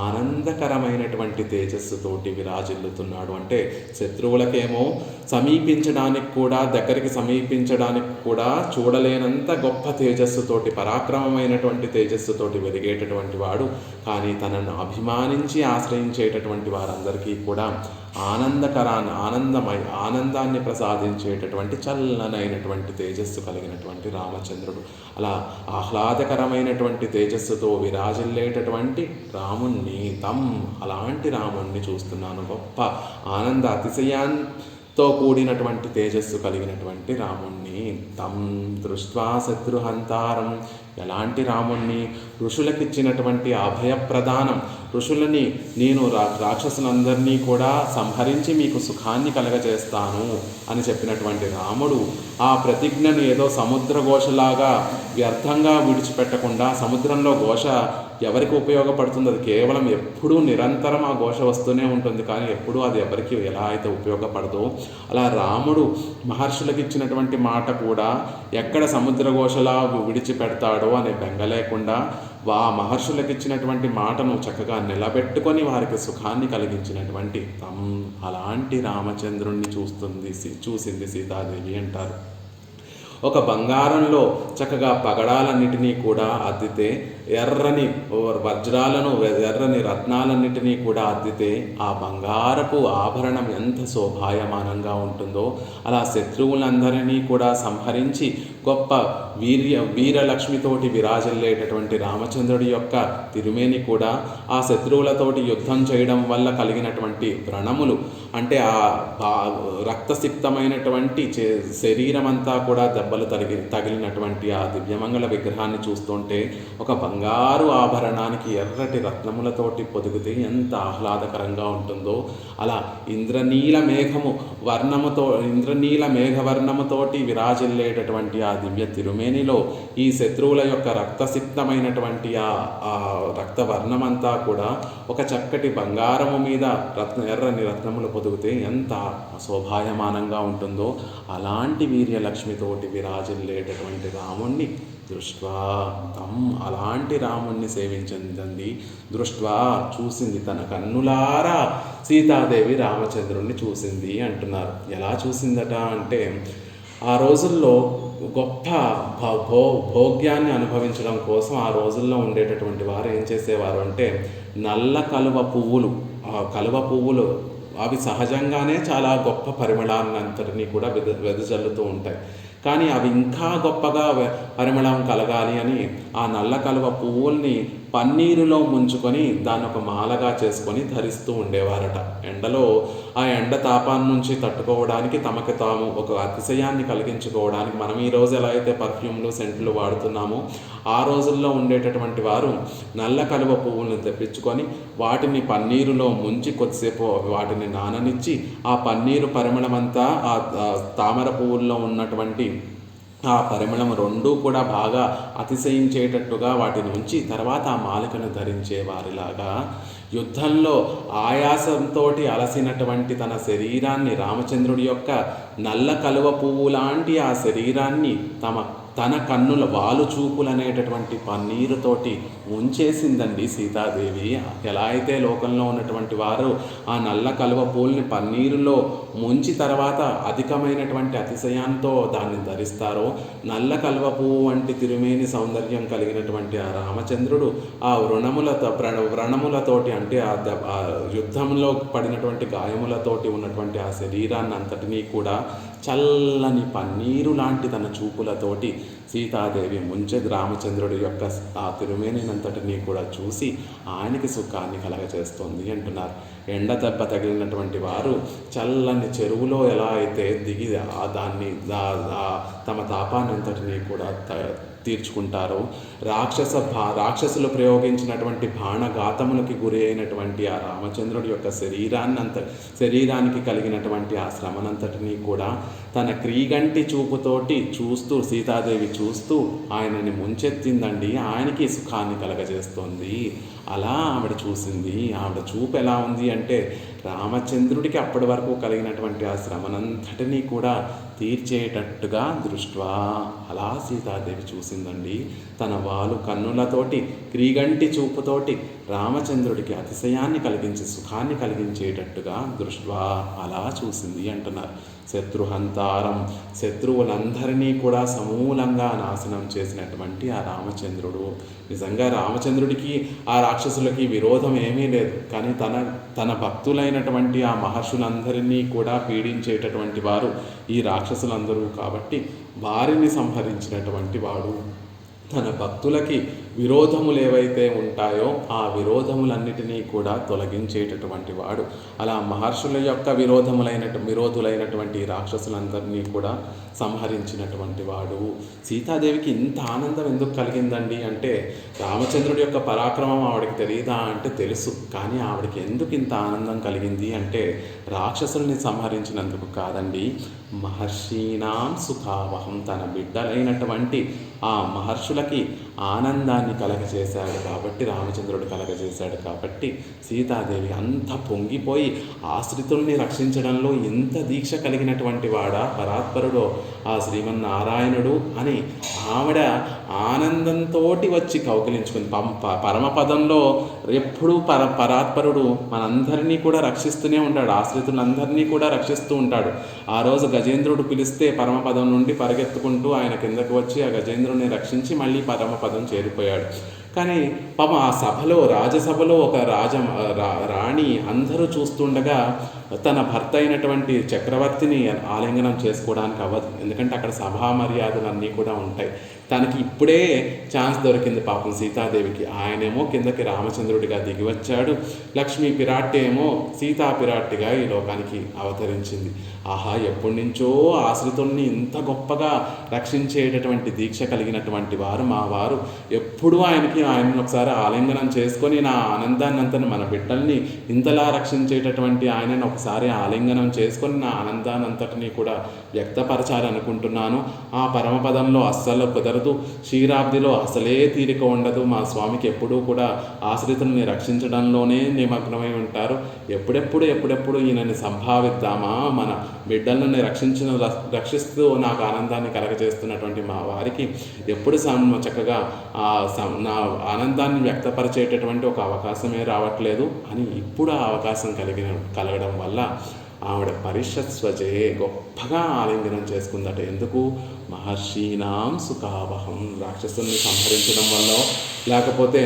ఆనందకరమైనటువంటి తేజస్సుతోటి విరాజిల్లుతున్నాడు. అంటే శత్రువులకేమో సమీపించడానికి కూడా, దగ్గరికి సమీపించడానికి కూడా చూడలేనంత గొప్ప తేజస్సుతోటి, పరాక్రమమైనటువంటి తేజస్సుతోటి వెలిగేటటువంటి వాడు. కానీ తనను అభిమానించి ఆశ్రయించేటటువంటి వారందరికీ కూడా ఆనందాన్ని ప్రసాదించేటటువంటి చల్లనైనటువంటి తేజస్సు కలిగినటువంటి రామచంద్రుడు. అలా ఆహ్లాదకరమైనటువంటి తేజస్సుతో విరాజిల్లేటటువంటి రాముణ్ణి, అలాంటి రాముణ్ణి చూస్తున్నాను. గొప్ప ఆనంద అతిశయాన్తో కూడినటువంటి తేజస్సు కలిగినటువంటి రాముణ్ణి. తం దృష్ట్వా శత్రుహంతారం, ఎలాంటి రాముణ్ణి, ఋషులకిచ్చినటువంటి అభయప్రదానం, ఋషులని నేను రాక్షసులందరినీ కూడా సంహరించి మీకు సుఖాన్ని కలగజేస్తాను అని చెప్పినటువంటి రాముడు ఆ ప్రతిజ్ఞను ఏదో సముద్ర ఘోషలాగా వ్యర్థంగా విడిచిపెట్టకుండా, సముద్రంలో ఘోష ఎవరికి ఉపయోగపడుతుంది, అది కేవలం ఎప్పుడూ నిరంతరం ఆ ఘోష వస్తూనే ఉంటుంది, కానీ ఎప్పుడూ అది ఎవరికి ఎలా అయితే ఉపయోగపడదో అలా రాముడు మహర్షులకు ఇచ్చినటువంటి మాట కూడా ఎక్కడ సముద్ర ఘోషలా విడిచిపెడతాడో అనే బెంగ లేకుండా మహర్షులకు ఇచ్చినటువంటి మాటను చక్కగా నిలబెట్టుకొని వారికి సుఖాన్ని కలిగించినటువంటి అలాంటి రామచంద్రుణ్ణి చూసింది సీతాదేవి అంటారు. ఒక బంగారంలో చక్కగా పగడాలన్నిటినీ కూడా అద్దితే, ఎర్రని వజ్రాలను ఎర్రని రత్నాలన్నిటినీ కూడా అద్దితే ఆ బంగారపు ఆభరణం ఎంత శోభాయమానంగా ఉంటుందో, అలా శత్రువులందరినీ కూడా సంహరించి గొప్ప వీరలక్ష్మితోటి విరాజిల్లేటటువంటి రామచంద్రుడి యొక్క తిరుమేని కూడా ఆ శత్రువులతోటి యుద్ధం చేయడం వల్ల కలిగినటువంటి వ్రణములు, అంటే ఆ రక్తసిక్తమైనటువంటి శరీరం అంతా కూడా దెబ్బలు తగిలినటువంటి ఆ దివ్యమంగళ విగ్రహాన్ని చూస్తుంటే ఒక బంగారు ఆభరణానికి ఎర్రటి రత్నములతోటి పొదిగితే ఎంత ఆహ్లాదకరంగా ఉంటుందో, అలా ఇంద్రనీల మేఘవర్ణముతోటి విరాజిల్లేటటువంటి ఆ దివ్య తిరుమేనిలో ఈ శత్రువుల యొక్క రక్తసిక్తమైనటువంటి ఆ రక్తవర్ణమంతా కూడా ఒక చక్కటి బంగారము మీద ఎర్రని రత్నములు పొదిగితే ఎంత శోభాయమానంగా ఉంటుందో, అలాంటి వీర్యలక్ష్మితోటి విరాజిల్లేటటువంటి రాముణ్ణి దృష్ట్వా అలాంటి రాముణ్ణి సేవించిందండి. దృష్ట్వా చూసింది, తన కన్నులారా సీతాదేవి రామచంద్రుణ్ణి చూసింది అంటున్నారు. ఎలా చూసిందట అంటే, ఆ రోజుల్లో గొప్ప భోగ్యాన్ని అనుభవించడం కోసం ఆ రోజుల్లో ఉండేటటువంటి వారు ఏం చేసేవారు అంటే, నల్ల కలువ పువ్వులు అవి సహజంగానే చాలా గొప్ప పరిమళాన్ని అంతటినీ కూడా వెదజల్లుతూ ఉంటాయి. కానీ అవి ఇంకా గొప్పగా పరిమళం కలగాలి అని ఆ నల్ల కలువ పువ్వుల్ని పన్నీరులో ముంచుకొని దాన్ని ఒక మాలగా చేసుకొని ధరిస్తూ ఉండేవారట. ఎండలో ఆ ఎండ తాపాన్ని నుంచి తట్టుకోవడానికి, తమకు తాము ఒక అతిశయాన్ని కలిగించుకోవడానికి, మనం ఈరోజు ఎలా అయితే పర్ఫ్యూమ్లు సెంట్లు వాడుతున్నామో ఆ రోజుల్లో ఉండేటటువంటి వారు నల్ల కలువ పువ్వులను తెప్పించుకొని వాటిని పన్నీరులో ముంచి కొద్దిసేపు వాటిని నాననిచ్చి ఆ పన్నీరు పరిమళమంతా ఆ తామర పువ్వుల్లో ఉన్నటువంటి ఆ పరిమళం రెండూ కూడా బాగా అతిశయించేటట్టుగా వాటిని ఉంచి తర్వాత ఆ మాలికను ధరించే వారిలాగా యుద్ధంలో ఆయాసంతో అలసినటువంటి తన శరీరాన్ని, రామచంద్రుడి యొక్క నల్ల కలువ పువ్వు లాంటి ఆ శరీరాన్ని తన కన్నుల వాలుచూపులు అనేటటువంటి పన్నీరుతోటి ఉంచేసిందండి సీతాదేవి. ఎలా అయితే లోకంలో ఉన్నటువంటి వారు ఆ నల్ల కలువ పూల్ని పన్నీరులో ముంచి తర్వాత అధికమైనటువంటి అతిశయంతో దాన్ని ధరిస్తారో, నల్ల కలువ పువ్వు వంటి తిరుమేని సౌందర్యం కలిగినటువంటి ఆ రామచంద్రుడు ఆ వ్రణములతోటి, అంటే ఆ యుద్ధంలో పడినటువంటి గాయములతోటి ఉన్నటువంటి ఆ శరీరాన్ని అంతటినీ కూడా చల్లని పన్నీరు లాంటి తన చూపులతోటి సీతాదేవి ముంచెది రామచంద్రుడి యొక్క ఆ తిరుమేనినంతటినీ కూడా చూసి ఆయనకి సుఖాన్ని కలగజేస్తుంది అంటున్నారు. ఎండ దెబ్బ తగిలినటువంటి వారు చల్లని చెరువులో ఎలా అయితే దిగి తమ తాపాన్నంతటినీ కూడా తీర్చుకుంటారో, రాక్షసులు ప్రయోగించినటువంటి బాణఘాతములకి గురి అయినటువంటి ఆ రామచంద్రుడి యొక్క శరీరానికి కలిగినటువంటి ఆ శ్రమనంతటినీ కూడా తన క్రీగంటి చూపుతోటి సీతాదేవి చూస్తూ ఆయనని ముంచెత్తిందండి. ఆయనకి సుఖాన్ని కలగజేస్తోంది. అలా ఆవిడ చూసింది. ఆవిడ చూపు ఎలా ఉంది అంటే, రామచంద్రుడికి అప్పటి వరకు కలిగినటువంటి ఆ శ్రమనంతటినీ కూడా తీర్చేటట్టుగా దృష్ట్వా అలా సీతాదేవి చూసిందండి. తన కన్నులతోటి క్రీగంటి చూపుతోటి రామచంద్రుడికి అతిశయాన్ని కలిగించి సుఖాన్ని కలిగించేటట్టుగా దృష్ట్వా అలా చూసింది అంటున్నారు. శత్రుహంతారం, శత్రువులందరినీ కూడా సమూలంగా నాశనం చేసినటువంటి ఆ రామచంద్రుడు. నిజంగా రామచంద్రుడికి ఆ రాక్షసులకి విరోధం ఏమీ లేదు, కానీ తన భక్తులైనటువంటి ఆ మహర్షులందరినీ కూడా పీడించేటటువంటి వారు ఈ రాక్షసులందరూ కాబట్టి వారిని సంహరించినటువంటి వాడు. తన భక్తులకి విరోధములు ఏవైతే ఉంటాయో ఆ విరోధములన్నిటినీ కూడా తొలగించేటటువంటి వాడు. అలా మహర్షుల యొక్క విరోధులైనటువంటి రాక్షసులందరినీ కూడా సంహరించినటువంటి వాడు. సీతాదేవికి ఇంత ఆనందం ఎందుకు కలిగిందండి అంటే, రామచంద్రుడి యొక్క పరాక్రమం ఆవిడకి తెలియదా అంటే తెలుసు. కానీ ఆవిడకి ఎందుకు ఇంత ఆనందం కలిగింది అంటే, రాక్షసుల్ని సంహరించినందుకు కాదండి, మహర్షీనాం సుఖావహం, తన బిడ్డలైనటువంటి ఆ మహర్షులకి ఆనందాన్ని కలగజేశాడు కాబట్టి, రామచంద్రుడు కలగజేశాడు కాబట్టి సీతాదేవి అంత పొంగిపోయి ఆశ్రితుల్ని రక్షించడంలో ఎంత దీక్ష కలిగినటువంటి వాడా పరాత్పరుడో ఆ శ్రీమన్నారాయణుడు అని ఆవిడ ఆనందంతో వచ్చి కౌగిలించుకుంది. పరమపదంలో ఎప్పుడూ పరాత్పరుడు మనందరినీ కూడా రక్షిస్తూనే ఉంటాడు, ఆశ్రితులందరినీ కూడా రక్షిస్తూ ఉంటాడు. ఆ రోజు గజేంద్రుడు పిలిస్తే పరమపదం నుండి పరిగెత్తుకుంటూ ఆయన కిందకు వచ్చి ఆ గజేంద్రుడిని రక్షించి మళ్ళీ పరమపదం చేరిపోయాడు. కానీ పాపం ఆ సభలో, రాజసభలో ఒక రాణి అందరూ చూస్తుండగా తన భర్త అయినటువంటి చక్రవర్తిని ఆలింగనం చేసుకోవడానికి అవ్వదు. ఎందుకంటే అక్కడ సభా మర్యాదలన్నీ కూడా ఉంటాయి. తనకి ఇప్పుడే ఛాన్స్ దొరికింది పాపం సీతాదేవికి. ఆయనేమో కిందకి రామచంద్రుడిగా దిగి వచ్చాడు, లక్ష్మీ పిరాట్టి ఏమో సీతా పిరాట్టిగా ఈ లోకానికి అవతరించింది. ఆహా, ఎప్పటి నుంచో ఆశ్రితుల్ని ఇంత గొప్పగా రక్షించేటటువంటి దీక్ష కలిగినటువంటి వారు మా వారు. ఎప్పుడూ ఆయనని ఒకసారి ఆలింగనం చేసుకొని నా ఆనందాన్నంతని, మన బిడ్డల్ని ఇంతలా రక్షించేటటువంటి ఆయనను ఒకసారి ఆలింగనం చేసుకొని నా ఆనందాన్నంతటినీ కూడా వ్యక్తపరచాలనుకుంటున్నాను. ఆ పరమపదంలో అస్సలు కుదరదు, క్షీరాబ్దిలో అసలే తీరిక ఉండదు. మా స్వామికి ఎప్పుడూ కూడా ఆశ్రితుల్ని రక్షించడంలోనే నిమగ్నమై ఉంటారు. ఎప్పుడెప్పుడు ఈయనని సంభావిద్దామా, మన బిడ్డలని రక్షిస్తూ నాకు ఆనందాన్ని కలగజేస్తున్నటువంటి మా వారికి ఎప్పుడు చక్కగా నా ఆనందాన్ని వ్యక్తపరిచేటటువంటి ఒక అవకాశమే రావట్లేదు అని ఇప్పుడు ఆ అవకాశం కలగడం వల్ల ఆవిడ పరిషత్స్వజే గొప్పగా ఆలింగనం చేసుకుందట. ఎందుకు? మహర్షీనాం సుఖావహం, రాక్షసుల్ని సంహరించడం వల్ల, లేకపోతే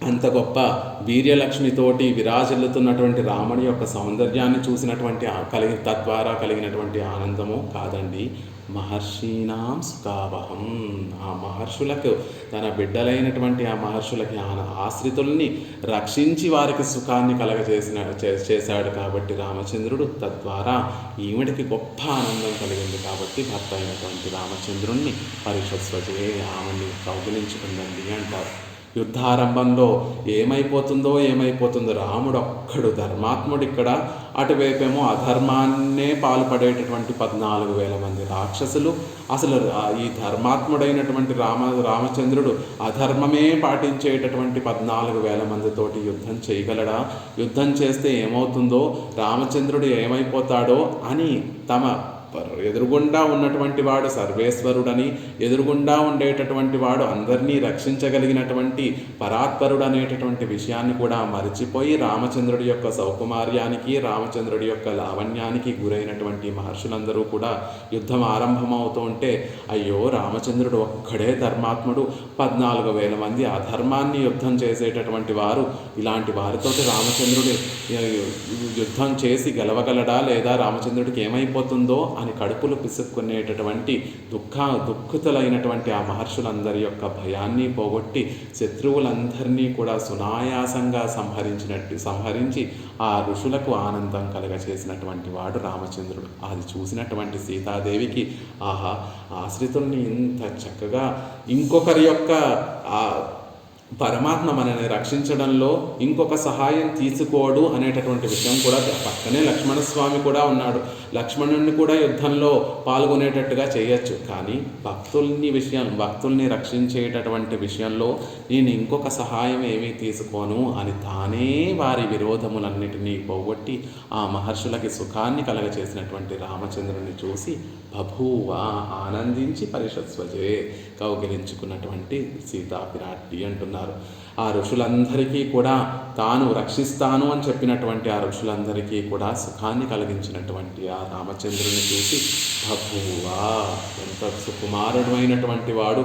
అంత గొప్ప వీర్యలక్ష్మితోటి విరాజిల్లుతున్నటువంటి రాముని యొక్క సౌందర్యాన్ని చూసినటువంటి తద్వారా కలిగినటువంటి ఆనందము కాదండి. మహర్షీనాం సుఖావహం, ఆ మహర్షులకు, తన బిడ్డలైనటువంటి ఆ మహర్షులకి ఆశ్రితుల్ని రక్షించి వారికి సుఖాన్ని చేశాడు కాబట్టి రామచంద్రుడు, తద్వారా ఈవిడికి గొప్ప ఆనందం కలిగింది కాబట్టి భర్త అయినటువంటి రామచంద్రుణ్ణి పరిషత్స్వజే, ఆమెని కౌగిలించుకుందండి అంటారు. యుద్ధారంభంలో ఏమైపోతుందో రాముడు ఒక్కడు ధర్మాత్ముడు ఇక్కడ, అటువైపేమో అధర్మాన్నే పాల్పడేటటువంటి 14,000 మంది రాక్షసులు. అసలు ఈ ధర్మాత్ముడైనటువంటి రామచంద్రుడు అధర్మమే పాటించేటటువంటి 14,000 మందితోటి యుద్ధం చేయగలడా? యుద్ధం చేస్తే ఏమవుతుందో, రామచంద్రుడు ఏమైపోతాడో అని తమ ఎదురుగుండా ఉన్నటువంటి వాడు సర్వేశ్వరుడని, ఎదురుగుండా ఉండేటటువంటి వాడు అందరినీ రక్షించగలిగినటువంటి పరాత్పరుడు అనేటటువంటి విషయాన్ని కూడా మరిచిపోయి రామచంద్రుడి యొక్క సౌకుమార్యానికి, రామచంద్రుడి యొక్క లావణ్యానికి గురైనటువంటి మహర్షులందరూ కూడా యుద్ధం ఆరంభమవుతూ ఉంటే, అయ్యో రామచంద్రుడు ఒక్కడే ధర్మాత్ముడు, 14,000 మంది అధర్మాన్ని యుద్ధం చేసేటటువంటి వారు, ఇలాంటి వారితోటి రామచంద్రుడు యుద్ధం చేసి గెలవగలడా, లేదా రామచంద్రుడికి ఏమైపోతుందో అని కడుపులు పిసుక్కునేటటువంటి దుఃఖితులైనటువంటి ఆ మహర్షులందరి యొక్క భయాన్ని పోగొట్టి శత్రువులందరినీ కూడా సునాయాసంగా సంహరించి ఆ ఋషులకు ఆనందం కలగచేసినటువంటి వాడు రామచంద్రుడు. అది చూసినటువంటి సీతాదేవికి, ఆహా, ఆశ్రితుల్ని ఇంత చక్కగా ఇంకొకరి యొక్క పరమాత్మ మనల్ని రక్షించడంలో ఇంకొక సహాయం తీసుకోడు అనేటటువంటి విషయం కూడా, పక్కనే లక్ష్మణస్వామి కూడా ఉన్నాడు, లక్ష్మణుడిని కూడా యుద్ధంలో పాల్గొనేటట్టుగా చేయొచ్చు. కానీ భక్తుల్ని రక్షించేటటువంటి విషయంలో నేను ఇంకొక సహాయం ఏమీ తీసుకోను అని తానే వారి విరోధములన్నిటినీ పోగొట్టి ఆ మహర్షులకి సుఖాన్ని కలగచేసినటువంటి రామచంద్రుని చూసి బభూవ, ఆనందించి పరిషత్స్వజే, కౌగిలించుకున్నటువంటి సీతాపిరాట్టి అంటున్నారు. ఆ ఋషులందరికీ కూడా తాను రక్షిస్తాను అని చెప్పినటువంటి ఆ ఋషులందరికీ కూడా సుఖాన్ని కలిగించినటువంటి ఆ రామచంద్రుని చూసి బభూవా, ఎంత సుకుమారుడు అయినటువంటి వాడు.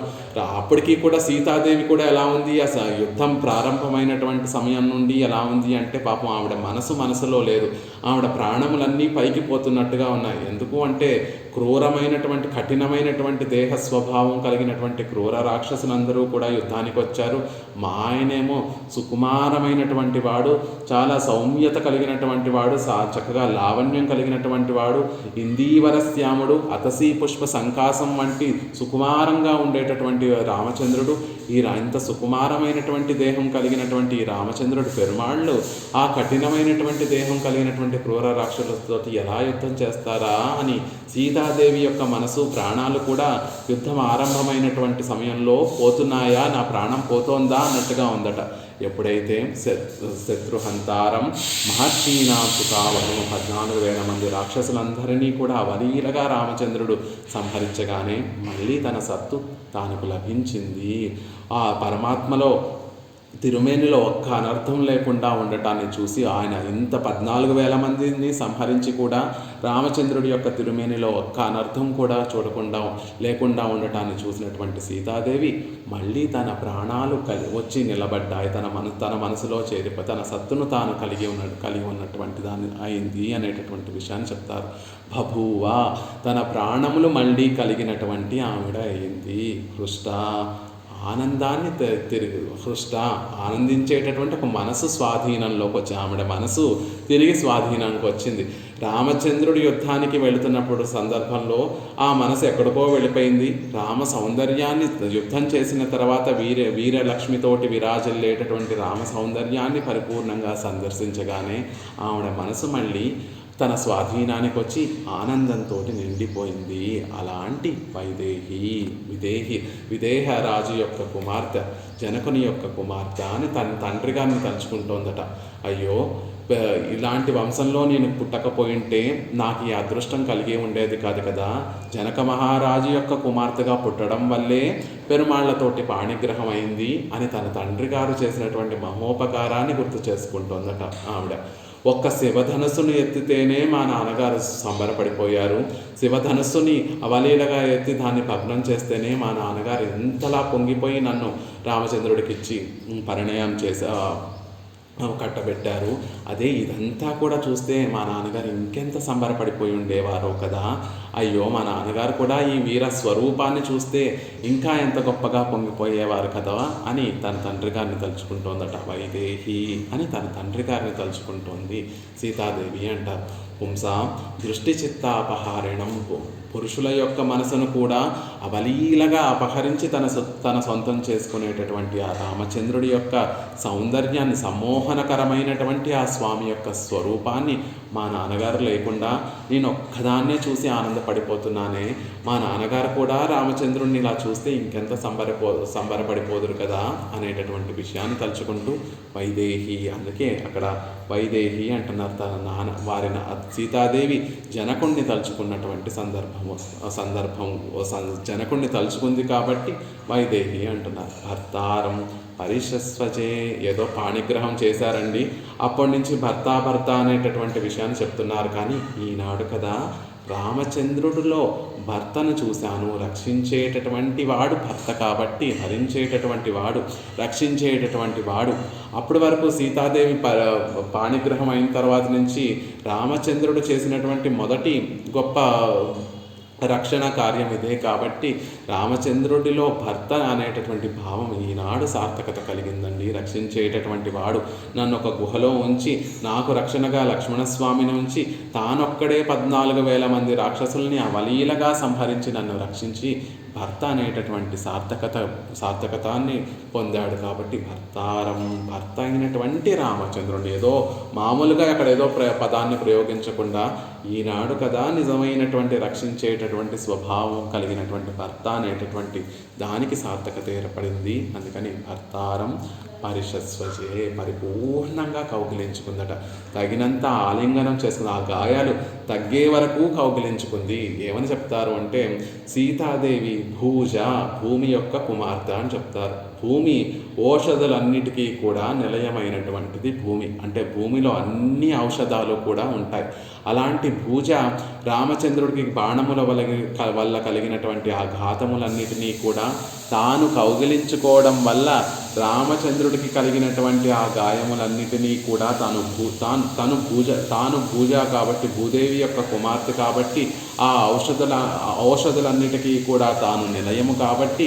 అప్పటికీ కూడా సీతాదేవి కూడా ఎలా ఉంది, అసలు యుద్ధం ప్రారంభమైనటువంటి సమయం నుండి ఎలా ఉంది అంటే, పాపం ఆవిడ మనసులో లేదు, ఆవిడ ప్రాణములన్నీ పైకి పోతున్నట్టుగా ఉన్నాయి. ఎందుకు అంటే కఠినమైనటువంటి దేహ స్వభావం కలిగినటువంటి క్రూర రాక్షసులందరూ కూడా యుద్ధానికి వచ్చారు. మా ఆయనేమో సుకుమారమైనటువంటి వాడు, చాలా సౌమ్యత కలిగినటువంటి వాడు, చక్కగా లావణ్యం కలిగినటువంటి వాడు, ఇందీవరశ్యాముడు, అతసీ పుష్ప సంకాసం వంటి సుకుమారంగా ఉండేటటువంటి రామచంద్రుడు. ఇంత సుకుమారమైనటువంటి దేహం కలిగినటువంటి ఈ రామచంద్రుడు పెరుమాళ్ళు ఆ కఠినమైనటువంటి దేహం కలిగినటువంటి క్రూర రాక్షసులతో ఎలా యుద్ధం చేస్తారా అని సీతాదేవి యొక్క మనసు, ప్రాణాలు కూడా యుద్ధం ఆరంభమైనటువంటి సమయంలో పోతున్నాయా, నా ప్రాణం పోతోందా అన్నట్టుగా ఉందట. ఎప్పుడైతే శత్రుహంతారం మహర్షీనాం సుతావనం 14,000 మంది రాక్షసులందరినీ కూడా అవలీలగా రామచంద్రుడు సంహరించగానే మళ్ళీ తన సత్తు తానుకు లభించింది. ఆ పరమాత్మలో తిరుమేనిలో ఒక్క అనర్థం లేకుండా ఉండటాన్ని చూసి ఆయన ఇంత 14,000 మందిని సంహరించి కూడా రామచంద్రుడి యొక్క తిరుమేనిలో ఒక్క అనర్థం కూడా లేకుండా ఉండటాన్ని చూసినటువంటి సీతాదేవి మళ్ళీ తన ప్రాణాలు వచ్చి నిలబడ్డాయి. తన మనసులో తన సత్తును తాను కలిగి ఉన్నటువంటి దాన్ని అయింది అనేటటువంటి విషయాన్ని చెప్తారు. బభూవ, తన ప్రాణములు మళ్ళీ కలిగినటువంటి ఆవిడ అయింది. హృష్ట, ఆనందాన్ని ఆనందించేటటువంటి ఒక మనసు స్వాధీనంలోకి వచ్చి ఆవిడ మనసు తిరిగి స్వాధీనానికి వచ్చింది. రామచంద్రుడి యుద్ధానికి వెళుతున్నప్పుడు సందర్భంలో ఆ మనసు ఎక్కడికో వెళ్ళిపోయింది. రామ సౌందర్యాన్ని యుద్ధం చేసిన తర్వాత వీరలక్ష్మితోటి విరాజిల్లేటటువంటి రామ సౌందర్యాన్ని పరిపూర్ణంగా సందర్శించగానే ఆవిడ మనసు మళ్ళీ తన స్వాధీనానికి వచ్చి ఆనందంతో నిండిపోయింది. అలాంటి విదేహ రాజు యొక్క కుమార్తె, జనకుని యొక్క కుమార్తె అని తన తండ్రి గారిని తలుచుకుంటోందట. అయ్యో, ఇలాంటి వంశంలో నేను పుట్టకపోయింటే నాకు ఈ అదృష్టం కలిగి ఉండేది కాదు కదా. జనక మహారాజు యొక్క కుమార్తెగా పుట్టడం వల్లే పెరుమాళ్లతోటి పాణిగ్రహం అయింది అని తన తండ్రి గారు చేసినటువంటి మహోపకారాన్ని గుర్తు చేసుకుంటోందట ఆవిడ. ఒక్క శివధనస్సును ఎత్తితేనే మా నాన్నగారు సంబరపడిపోయారు. శివధనస్సుని అవలీలగా ఎత్తి దాన్ని భగ్నం చేస్తేనే మా నాన్నగారు ఎంతలా పొంగిపోయి నన్ను రామచంద్రుడికి ఇచ్చి పరిణయం కట్టబెట్టారు. అదే ఇదంతా కూడా చూస్తే మా నాన్నగారు ఇంకెంత సంబరపడిపోయి ఉండేవారో కదా. అయ్యో, మా నాన్నగారు కూడా ఈ వీర స్వరూపాన్ని చూస్తే ఇంకా ఎంత గొప్పగా పొంగిపోయేవారు కదా అని తన తండ్రి గారిని తలుచుకుంటోందట. వైదేహి అని తన తండ్రి గారిని తలుచుకుంటోంది సీతాదేవి అంటారు. పుంసాం దృష్టి చిత్తాపహారణం, పురుషుల యొక్క మనసును కూడా అవలీలగా అపహరించి తన సొంతం చేసుకునేటటువంటి ఆ రామచంద్రుడి యొక్క సౌందర్యాన్ని, సమ్మోహనకరమైనటువంటి ఆ స్వామి యొక్క స్వరూపాన్ని మా నాన్నగారు లేకుండా నేను ఒక్కదాన్నే చూసి ఆనందపడిపోతున్నానే. మా నాన్నగారు కూడా రామచంద్రుడిని ఇలా చూస్తే ఇంకెంత సంబరపడిపోదురు కదా అనేటటువంటి విషయాన్ని తలుచుకుంటూ వైదేహి, అందుకే అక్కడ వైదేహి అంటున్నారు. వారిని సీతాదేవి జనకుణ్ణి తలుచుకున్నటువంటి సందర్భం జనకుణ్ణి తలుచుకుంది కాబట్టి వైదేహి అంటున్నారు. భర్తారం పరిశస్వచే, ఏదో పాణిగ్రహం చేశారండి, అప్పటి నుంచి భర్త అనేటటువంటి విషయాన్ని చెప్తున్నారు. కానీ ఈనాడు కదా రామచంద్రుడిలో భర్తను చూశాను. రక్షించేటటువంటి వాడు భర్త కాబట్టి, హరించేటటువంటి వాడు, రక్షించేటటువంటి వాడు. అప్పటి వరకు సీతాదేవి పాణిగ్రహం అయిన తర్వాత నుంచి రామచంద్రుడు చేసినటువంటి మొదటి గొప్ప రక్షణ కార్యం ఇదే కాబట్టి రామచంద్రుడిలో భర్త అనేటటువంటి భావం ఈనాడు సార్థకత కలిగిందండి. రక్షించేటటువంటి వాడు నన్ను ఒక గుహలో ఉంచి నాకు రక్షణగా లక్ష్మణస్వామిని ఉంచి తానొక్కడే 14,000 మంది రాక్షసుల్ని అవలీలగా సంహరించి నన్ను రక్షించి భర్త అనేటటువంటి సార్థకతాన్ని పొందాడు. కాబట్టి భర్త అయినటువంటి రామచంద్రుడు ఏదో మామూలుగా అక్కడ ఏదో పదాన్ని ప్రయోగించకుండా ఈనాడు కదా నిజమైనటువంటి రక్షించేటటువంటి స్వభావం కలిగినటువంటి భర్త అనేటటువంటి దానికి సార్థకత ఏర్పడింది. అందుకని భర్తారం పరిశస్వచే, పరిపూర్ణంగా కౌగిలించుకుందట. తగినంత ఆలింగనం చేసుకుంది. ఆ గాయాలు తగ్గే వరకు కౌగిలించుకుంది. ఏమని చెప్తారు అంటే సీతాదేవి భూజ, భూమి యొక్క కుమార్తె అని చెప్తారు. భూమి ఔషధాలన్నిటికీ కూడా నిలయమైనటువంటిది భూమి. అంటే భూమిలో అన్ని ఔషధాలు కూడా ఉంటాయి. అలాంటి భూజ రామచంద్రుడికి బాణముల వల్ల కలిగినటువంటి ఆ ఘాతములన్నిటినీ కూడా తాను కౌగిలించుకోవడం వల్ల రామచంద్రుడికి కలిగినటువంటి ఆ గాయములన్నిటినీ కూడా తాను భూజ కాబట్టి, భూదేవి యొక్క కుమార్తె కాబట్టి, ఆ ఔషధులన్నిటికీ కూడా తాను నిలయము కాబట్టి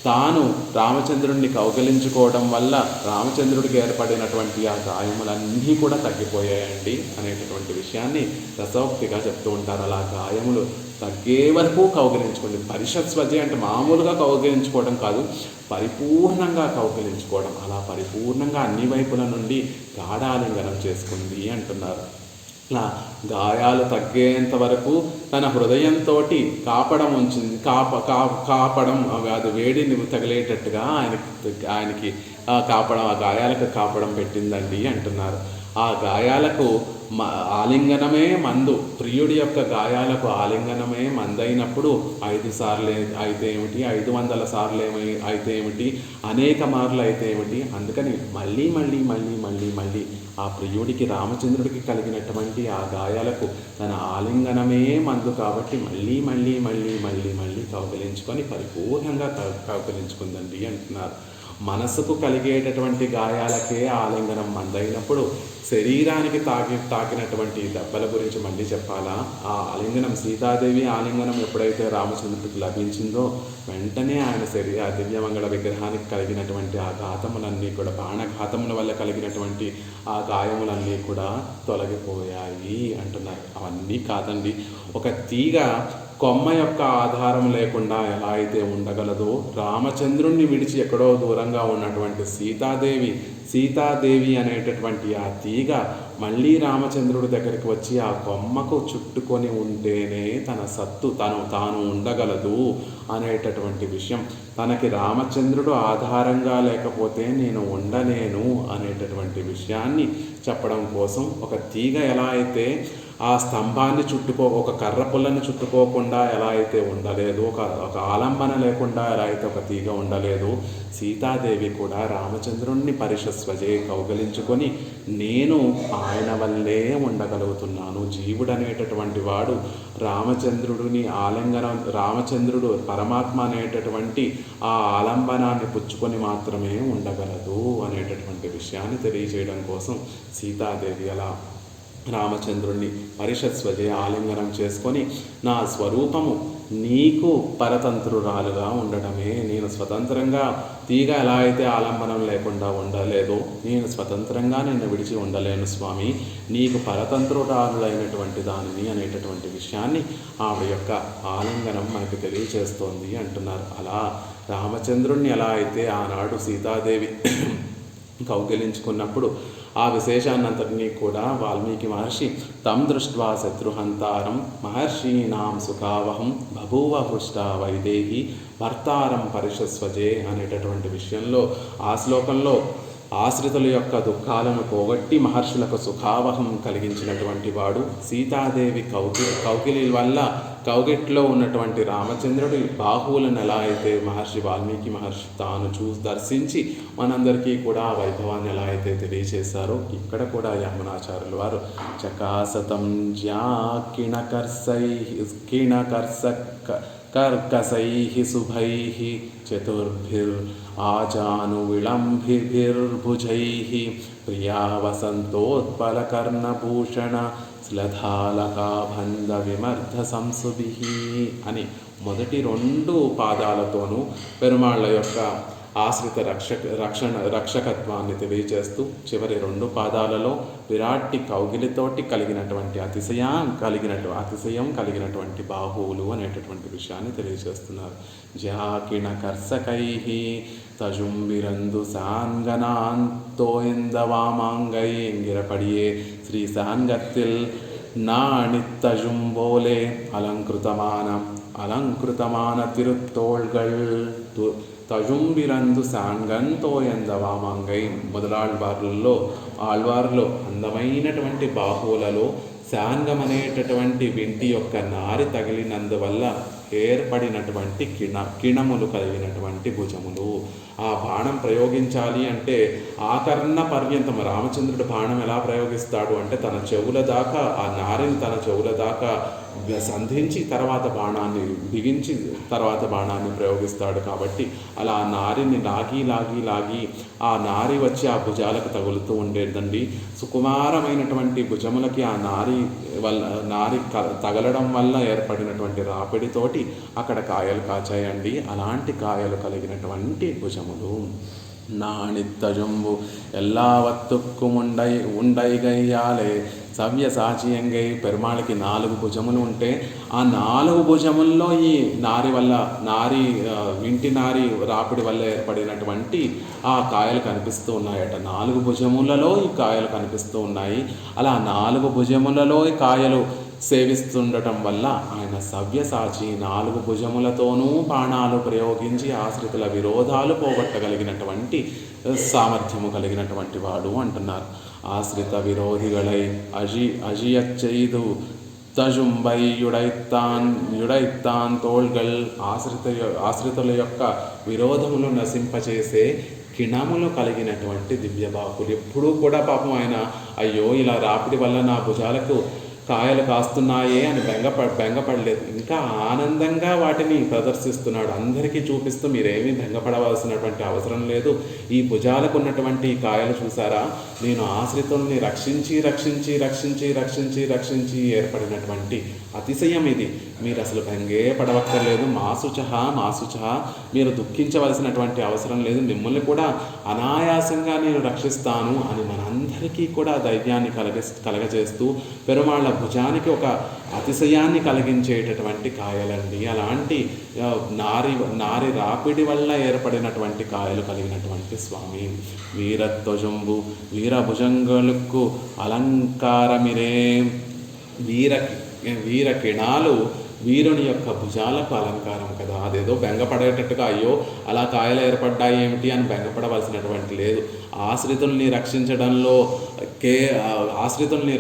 తాను రామచంద్రుడిని కౌగిలించుకోవడం వల్ల రామచంద్రుడికి ఏర్పడినటువంటి ఆ గాయములన్నీ కూడా తగ్గిపోయాయండి అనేటటువంటి విషయాన్ని రసోక్తిగా చెప్తూ ఉంటారు. అలా గాయములు తగ్గే వరకు కౌగిలించుకోండి. పరిషత్స్వజే అంటే మామూలుగా కౌగిలించుకోవడం కాదు, పరిపూర్ణంగా కౌగిలించుకోవడం. అలా పరిపూర్ణంగా అన్ని వైపుల నుండి గాఢాలింగనం చేసుకుంది అంటున్నారు. ఇలా గాయాలు తగ్గేంత వరకు తన హృదయంతో కాపడం ఉంచింది. కాపడం అది వేడిని తగిలేటట్టుగా ఆయనకి కాపడం, ఆ గాయాలకు కాపడం పెట్టిందండి అంటున్నారు. ఆ గాయాలకు ఆలింగనమే మందు. ప్రియుడి యొక్క గాయాలకు ఆలింగనమే మందైనప్పుడు 5 సార్లు అయితే ఏమిటి, 500 సార్లు అయితే ఏమిటి, అనేక మార్లు అయితే ఏమిటి. అందుకని మళ్ళీ మళ్ళీ మళ్ళీ మళ్ళీ మళ్ళీ ఆ ప్రియుడికి రామచంద్రుడికి కలిగినటువంటి ఆ గాయాలకు తన ఆలింగనమే మందు కాబట్టి మళ్ళీ మళ్ళీ మళ్ళీ మళ్ళీ మళ్ళీ కౌగిలించుకొని పరిపూర్ణంగా కౌగిలించుకుందండి అంటున్నారు. మనసుకు కలిగేటటువంటి గాయాలకే ఆలింగనం మందైనప్పుడు శరీరానికి తాకినటువంటి దెబ్బల గురించి మళ్ళీ చెప్పాలా? ఆ ఆలింగనం, సీతాదేవి ఆలింగనం ఎప్పుడైతే రామచంద్రుడికి లభించిందో వెంటనే ఆయన ఆ దివ్యమంగళ విగ్రహానికి కలిగినటువంటి ఆ ఘాతములన్నీ కూడా, బాణఘాతముల వల్ల కలిగినటువంటి ఆ గాయములన్నీ కూడా తొలగిపోయాయి అంటున్నారు. అవన్నీ కాదండి, ఒక తీగ కొమ్మ యొక్క ఆధారం లేకుండా ఎలా అయితే ఉండగలదో, రామచంద్రుణ్ణి విడిచి ఎక్కడో దూరంగా ఉన్నటువంటి సీతాదేవి అనేటటువంటి ఆ తీగ మళ్ళీ రామచంద్రుడి దగ్గరికి వచ్చి ఆ కొమ్మకు చుట్టుకొని ఉంటేనే తన సత్తు తాను ఉండగలదు అనేటటువంటి విషయం. తనకి రామచంద్రుడు ఆధారంగా లేకపోతే నేను ఉండలేను అనేటటువంటి విషయాన్ని చెప్పడం కోసం ఒక తీగ ఎలా అయితే ఆ స్తంభాన్ని ఒక కర్ర పుల్లని చుట్టుకోకుండా ఎలా అయితే ఉండలేదు, ఒక ఆలంబన లేకుండా ఎలా అయితే ఒక తీగ ఉండలేదు, సీతాదేవి కూడా రామచంద్రుణ్ణి పరిషస్వజే కౌగలించుకొని నేను ఆయన వల్లే ఉండగలుగుతున్నాను. జీవుడు అనేటటువంటి వాడు రామచంద్రుడు పరమాత్మ అనేటటువంటి ఆ ఆలంబనాన్ని పుచ్చుకొని మాత్రమే ఉండగలదు అనేటటువంటి విషయాన్ని తెలియజేయడం కోసం సీతాదేవి అలా రామచంద్రుణ్ణి పరిషత్స్వజే ఆలింగనం చేసుకొని నా స్వరూపము నీకు పరతంత్రురాలుగా ఉండడమే, నేను స్వతంత్రంగా తీగ ఎలా అయితే ఆలంబనం లేకుండా ఉండలేదో నేను స్వతంత్రంగా నిన్ను విడిచి ఉండలేను స్వామి, నీకు పరతంత్రురాలులైనటువంటి దానిని అనేటటువంటి విషయాన్ని ఆవిడ యొక్క ఆలింగనం మనకు తెలియజేస్తోంది అంటున్నారు. అలా రామచంద్రుణ్ణి ఎలా అయితే ఆనాడు సీతాదేవి కౌగిలించుకున్నప్పుడు ఆ విశేషాన్నంతటినీ కూడా వాల్మీకి మహర్షి తం దృష్ట్వా శత్రుహంతారం మహర్షీనాం సుఖావహం బభూవ హృష్ట వైదేహి భర్తారం పరిషస్వజే అనేటటువంటి విషయంలో ఆ శ్లోకంలో ఆశ్రితుల యొక్క దుఃఖాలను పోగొట్టి మహర్షులకు సుఖావహం కలిగించినటువంటి వాడు, సీతాదేవి కౌగిలి వల్ల కౌగిట్లో ఉన్నటువంటి రామచంద్రుడి బాహువులను ఎలా అయితే వాల్మీకి మహర్షి తాను దర్శించి మనందరికీ కూడా ఆ వైభవాన్ని ఎలా అయితే తెలియచేశారో ఇక్కడ కూడా యమునాచార్యుల వారు చకాసతం కర్కసైః శుభైః చతుర్భిర్ ఆజానువిళంభిర్భుజైః ప్రియా వసంతోత్పలకర్ణభూషణ శ్లథాలకాబంధ విమర్ధ సంసుభిః అని మొదటి 2 పాదాలతోనూ పెరుమాళ్ళ యొక్క ఆశ్రిత రక్షకత్వాన్ని తెలియజేస్తూ చివరి 2 పాదాలలో విరాట్టి కౌగిలితోటి కలిగినటువంటి అతిశయం కలిగినటువంటి బాహువులు అనేటటువంటి విషయాన్ని తెలియజేస్తున్నారు. జాకిణ కర్సకైః తజుంబిరందు సాన్గనాంతోయిందవామాంగై ఎంగిరపడియే శ్రీ సాన్గత్తిల్ நாணித்தழும்போலே அலங்கிருதமான திருத்தோள்கள் తజుంబిరందు సాంగంతోయందవామంగై ఆళ్వార్లో అందమైనటువంటి బాహువులలో సాంగం అనేటటువంటి వింటి యొక్క నారి తగిలినందువల్ల ఏర్పడినటువంటి కిణములు కలిగినటువంటి భుజములు. ఆ బాణం ప్రయోగించాలి అంటే ఆకర్ణ పర్యంతం రామచంద్రుడు బాణం ఎలా ప్రయోగిస్తాడు అంటే తన చెవుల దాకా ఆ నారిని తన చెవుల దాకా సంధించి తర్వాత బాణాన్ని బిగించి తర్వాత బాణాన్ని ప్రయోగిస్తాడు. కాబట్టి అలా ఆ నారిని లాగి లాగి లాగి ఆ నారి వచ్చి ఆ భుజాలకు తగులుతూ ఉండేదండి. సుకుమారమైనటువంటి భుజములకి ఆ నారి తగలడం వల్ల ఏర్పడినటువంటి రాపిడితోటి అక్కడ కాయలు కాచాయండి. అలాంటి కాయలు కలిగినటువంటి భుజములు. நாணித்தஜும்பு எல்லாவத்துக்கும் ఉండైగయ్యాలే సవ్య సాచియంగై. పెరుమాళకి 4 భుజములు ఉంటే ఆ 4 భుజముల్లో ఈ ఇంటి నారి రాపిడి వల్ల ఏర్పడినటువంటి ఆ కాయలు కనిపిస్తూ ఉన్నాయట. 4 భుజములలో ఈ కాయలు కనిపిస్తూ ఉన్నాయి. అలా 4 భుజములలో ఈ కాయలు సేవిస్తుండటం వల్ల ఆయన సవ్యసాచి 4 భుజములతోనూ బాణాలు ప్రయోగించి ఆశ్రితుల విరోధాలు పోగొట్టగలిగినటువంటి సామర్థ్యము కలిగినటువంటి వాడు అంటున్నారు. ఆశ్రిత విరోధిగళై అజియచ్చైదు తజుంబై యుడైత్తాన్ తోల్గల్. ఆశ్రితుల యొక్క విరోధములు నశింపచేసే కిణములు కలిగినటువంటి దివ్యబాకులు. ఎప్పుడూ కూడా పాపం ఆయన అయ్యో ఇలా రాపిడి వల్ల నా భుజాలకు కాయలు కాస్తున్నాయే అని బెంగపడలేదు. ఇంకా ఆనందంగా వాటిని ప్రదర్శిస్తున్నాడు. అందరికీ చూపిస్తూ మీరేమీ బెంగపడవలసినటువంటి అవసరం లేదు. ఈ భుజాలకు ఉన్నటువంటి కాయలు చూసారా, నేను ఆశ్రితుల్ని రక్షించి రక్షించి రక్షించి రక్షించి రక్షించి ఏర్పడినటువంటి అతిశయం ఇది. మీరు అసలు భంగే పడవక్కర్లేదు. మాసుచహ మీరు దుఃఖించవలసినటువంటి అవసరం లేదు. మిమ్మల్ని కూడా అనాయాసంగా నేను రక్షిస్తాను అని మనందరికీ కూడా ధైర్యాన్ని కలగజేస్తూ పెరుమాళ్ళ భుజానికి ఒక అతిశయాన్ని కలిగించేటటువంటి కాయలండి. అలాంటి నారి రాపిడి వల్ల ఏర్పడినటువంటి కాయలు కలిగినటువంటి స్వామి. వీరధ్వజంబు వీరభుజంగులకు అలంకారమిరే. వీర కిణాలు వీరుని యొక్క భుజాలకు అలంకారం కదా. అదేదో బెంగపడేటట్టుగా అయ్యో అలా కాయలు ఏర్పడ్డాయి ఏమిటి అని బెంగపడవలసినటువంటి లేదు. ఆశ్రితుల్ని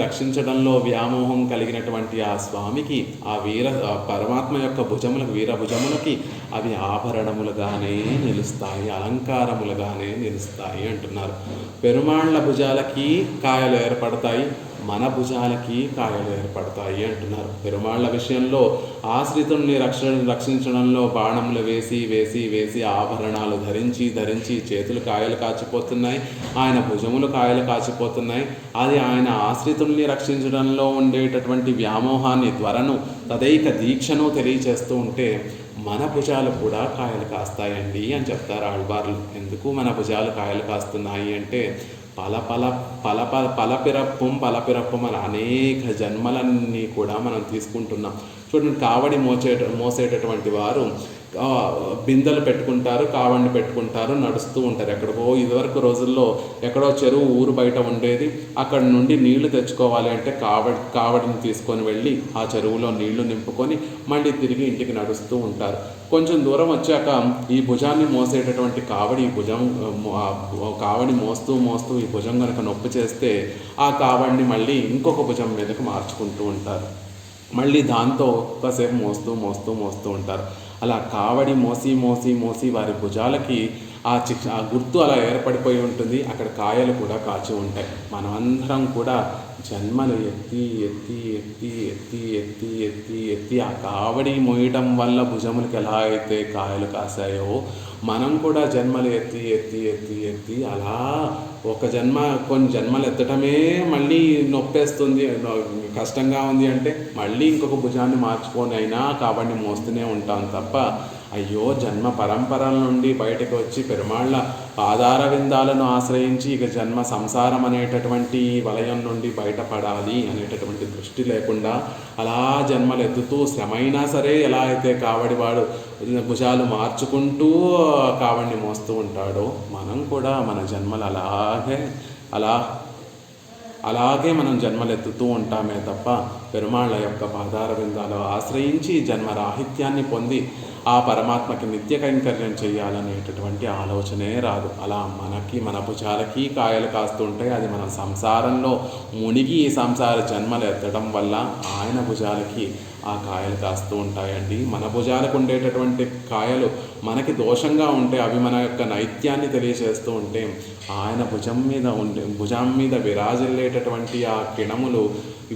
రక్షించడంలో వ్యామోహం కలిగినటువంటి ఆ స్వామికి ఆ పరమాత్మ యొక్క వీరభుజములకి అవి ఆభరణములుగానే నిలుస్తాయి, అలంకారములుగానే నిలుస్తాయి అంటున్నారు. పెరుమాళ్ళ భుజాలకి కాయలు ఏర్పడతాయి, మన భుజాలకి కాయలు ఏర్పడతాయి అంటున్నారు. పెరుమాళ్ళ విషయంలో ఆశ్రితుల్ని రక్షించడంలో బాణములు వేసి వేసి వేసి ఆభరణాలు ధరించి ధరించి చేతులు కాయలు కాచిపోతున్నాయి, ఆయన భుజములు కాయలు కాచిపోతున్నాయి. అది ఆయన ఆశ్రితుల్ని రక్షించడంలో ఉండేటటువంటి వ్యామోహాన్ని, త్వరను, తదైక దీక్షను తెలియచేస్తూ ఉంటే మన భుజాలు కూడా కాయలు కాస్తాయండి అని చెప్తారు ఆళ్వార్లు. ఎందుకు మన భుజాలు కాయలు కాస్తున్నాయి అంటే పలపిరప్పం అని అనేక జన్మలన్నీ కూడా మనం తీసుకుంటున్నాం. చూడండి, కావడి మోసేటటువంటి వారు బిందెలు పెట్టుకుంటారు, కావడిని పెట్టుకుంటారు, నడుస్తూ ఉంటారు. ఎక్కడికో ఇదివరకు రోజుల్లో ఎక్కడో చెరువు ఊరు బయట ఉండేది. అక్కడ నుండి నీళ్లు తెచ్చుకోవాలి అంటే కావడిని తీసుకొని వెళ్ళి ఆ చెరువులో నీళ్లు నింపుకొని మళ్ళీ తిరిగి ఇంటికి నడుస్తూ ఉంటారు. కొంచెం దూరం వచ్చాక ఈ భుజాన్ని మోసేటటువంటి కావడి మోస్తూ ఈ భుజం కనుక నొప్పి చేస్తే ఆ కావడిని మళ్ళీ ఇంకొక భుజం మీదకి మార్చుకుంటూ ఉంటారు. మళ్ళీ దాంతో కాసేపు మోస్తూ ఉంటారు. అలా కావడి మోసి వారి భుజాలకి ఆ గుర్తు అలా ఏర్పడిపోయి ఉంటుంది. అక్కడ కాయలు కూడా కాచి ఉంటాయి. మనమందరం కూడా జన్మలు ఎత్తి ఆ కావడి మోయడం వల్ల భుజములకి ఎలా అయితే కాయలు కాసాయో మనం కూడా జన్మలు ఎత్తి అలా కొన్ని జన్మలు ఎత్తటమే మళ్ళీ నొప్పేస్తుంది, కష్టంగా ఉంది అంటే మళ్ళీ ఇంకొక భుజాన్ని మార్చుకొని అయినా కావడిని మోస్తూనే ఉంటాం తప్ప అయ్యో జన్మ పరంపరల నుండి బయటకు వచ్చి పెరుమాళ్ళ పాదార విందాలను ఆశ్రయించి ఇక జన్మ సంసారం అనేటటువంటి వలయం నుండి బయటపడాలి అనేటటువంటి దృష్టి లేకుండా అలా జన్మలు ఎత్తుతూ శ్రమైనా సరే ఎలా అయితే కావడివాడు భుజాలు మార్చుకుంటూ కావడిని మోస్తూ ఉంటాడో మనం కూడా మన జన్మలు అలాగే మనం జన్మలెత్తుతూ ఉంటామే తప్ప పెరుమాళ్ళ యొక్క పాదార విందాలు ఆశ్రయించి జన్మరాహిత్యాన్ని పొంది ఆ పరమాత్మకి నిత్య కైంకర్యం చేయాలనేటటువంటి ఆలోచనే రాదు. అలా మన భుజాలకి కాయలు కాస్తుంటే అది మన సంసారంలో మునిగి ఈ సంసార జన్మలు ఎత్తడం వల్ల ఆయన భుజాలకి ఆ కాయలు కాస్తూ ఉంటాయండి. మన భుజాలకు ఉండేటటువంటి కాయలు మనకి దోషంగా ఉంటే అవి మన యొక్క నైత్యాన్ని తెలియజేస్తూ ఉంటే ఆయన భుజం మీద విరాజిల్లేటటువంటి ఆ కిణములు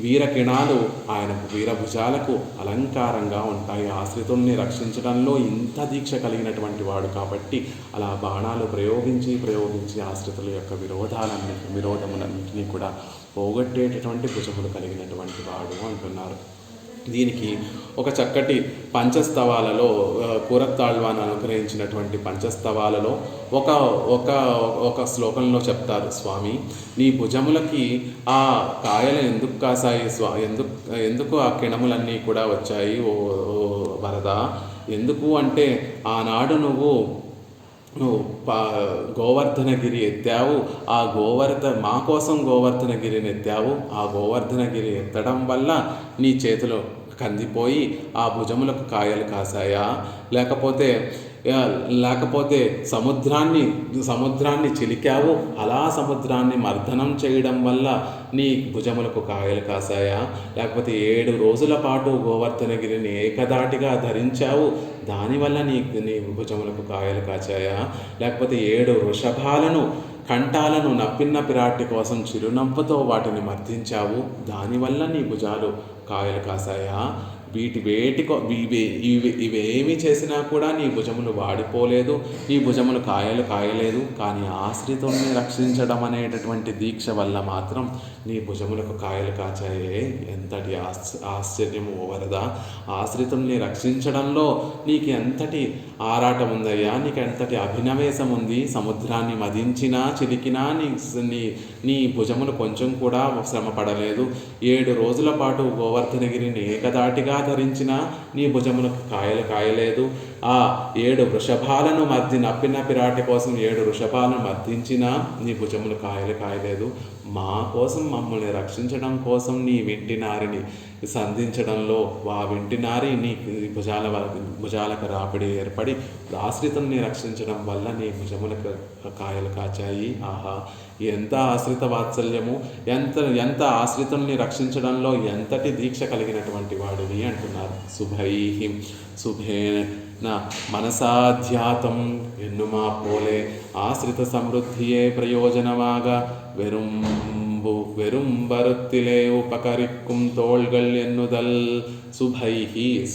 వీరకిణాలు ఆయన వీరభుజాలకు అలంకారంగా ఉంటాయి. ఆశ్రితుల్ని రక్షించడంలో ఇంత దీక్ష కలిగినటువంటి వాడు కాబట్టి అలా బాణాలు ప్రయోగించి ఆశ్రితుల యొక్క విరోధములన్నింటినీ కూడా పోగొట్టేటటువంటి భుజములు కలిగినటువంటి వాడు అంటున్నారు. దీనికి ఒక చక్కటి పంచస్తవాలలో కూరత్తాళ్వాన్ అనుగ్రహించినటువంటి పంచస్తవాలలో ఒక శ్లోకంలో చెప్తారు, స్వామి నీ భుజములకి ఆ కాయలు ఎందుకు కాసాయి, ఎందుకు ఆ కిణములన్నీ కూడా వచ్చాయి ఓ వరద, ఎందుకు అంటే ఆనాడు నువ్వు గోవర్ధనగిరి ఎత్తావు, మా కోసం గోవర్ధనగిరిని ఎత్తావు. ఆ గోవర్ధనగిరి ఎత్తడం వల్ల నీ చేతులు కందిపోయి ఆ భుజములకు కాయలు కాసాయా, లేకపోతే సముద్రాన్ని చిలికావు, అలా సముద్రాన్ని మర్దనం చేయడం వల్ల నీ భుజములకు కాయలు కాసాయా, లేకపోతే 7 రోజుల పాటు గోవర్ధనగిరిని ఏకదాటిగా ధరించావు, దానివల్ల నీ భుజములకు కాయలు కాచాయా, లేకపోతే 7 వృషభాలను కంఠాలను నప్పిన్న పిరాటి కోసం చిరునవ్వుతో వాటిని మర్దించావు, దానివల్ల నీ భుజాలు కాయలు కాసాయా. ఇవేమి చేసినా కూడా నీ భుజములు వాడిపోలేదు, నీ భుజములు కాయలేదు. కానీ ఆశ్రితుల్ని రక్షించడం అనేటటువంటి దీక్ష వల్ల మాత్రం నీ భుజములకు కాయలు కాచాయే. ఎంతటి ఆశ్చర్యము వరద! ఆశ్రితుల్ని రక్షించడంలో నీకు ఎంతటి ఆరాటం ఉందయ్యా, నీకు ఎంతటి అభినవేశం ఉంది. సముద్రాన్ని మదించినా చిలికినా నీ భుజములు కొంచెం కూడా శ్రమ పడలేదు. 7 రోజుల పాటు గోవర్ధనగిరిని ఏకదాటిగా ధరించిన నీ భుజములకు కాయలేదు. ఆ 7 వృషభాలను నప్పిన పిరాటి కోసం 7 వృషభాలను మర్దించినా నీ భుజములు కాయలేదు. మా కోసం, మమ్మల్ని రక్షించడం కోసం నీ వెంటినారిని సంధించడంలో ఆ వెంటినారి నీ భుజాలకు రాపిడి ఏర్పడి ఆశ్రితుల్ని రక్షించడం వల్ల నీ భుజములకు కాయలు కాచాయి. ఆహా, ఎంత ఆశ్రిత వాత్సల్యము, ఎంత ఆశ్రితుల్ని రక్షించడంలో ఎంతటి దీక్ష కలిగినటువంటి వాడిని అంటున్నారు. శుభేన మనసాధ్యాతం ఎన్నుమా పోలే ఆశ్రిత సమృద్ధియే ప్రయోజనమాగా వెరుంబరుత్తిలే ఉపకరిక్కుం తోள்கள் ఎన్నుదల్.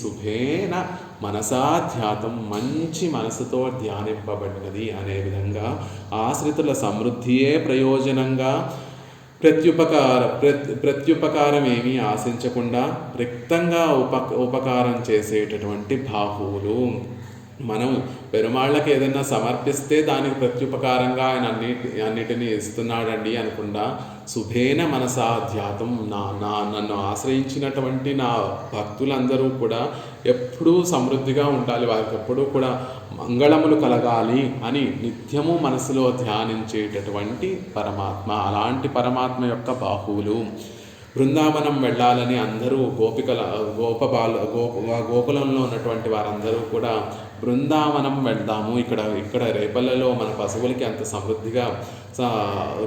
శుభేన మనసాధ్యాతం, మంచి మనసుతో ధ్యానింపబడినది అనే విధంగా ఆశ్రితుల సమృద్ధియే ప్రయోజనంగా ప్రత్యుపకారం ఏమీ ఆశించకుండా రిక్తంగా ఉపకారం చేసేటటువంటి బాహువులు. మనం పెరుమాళ్ళకి ఏదైనా సమర్పిస్తే దానికి ప్రత్యుపకారంగా ఆయన అన్నిటినీ ఇస్తున్నాడండి అనుకుండా శుభేన మనసాధ్యాతం, నన్ను ఆశ్రయించినటువంటి నా భక్తులందరూ కూడా ఎప్పుడూ సమృద్ధిగా ఉండాలి, వారికి ఎప్పుడూ కూడా మంగళములు కలగాలి అని నిత్యము మనసులో ధ్యానించేటటువంటి పరమాత్మ. అలాంటి పరమాత్మ యొక్క బాహువులు. బృందావనం వెళ్ళాలని అందరూ గోకులంలో ఉన్నటువంటి వారందరూ కూడా బృందావనం వెళ్దాము, ఇక్కడ రేపల్లలో మన పశువులకి అంత సమృద్ధిగా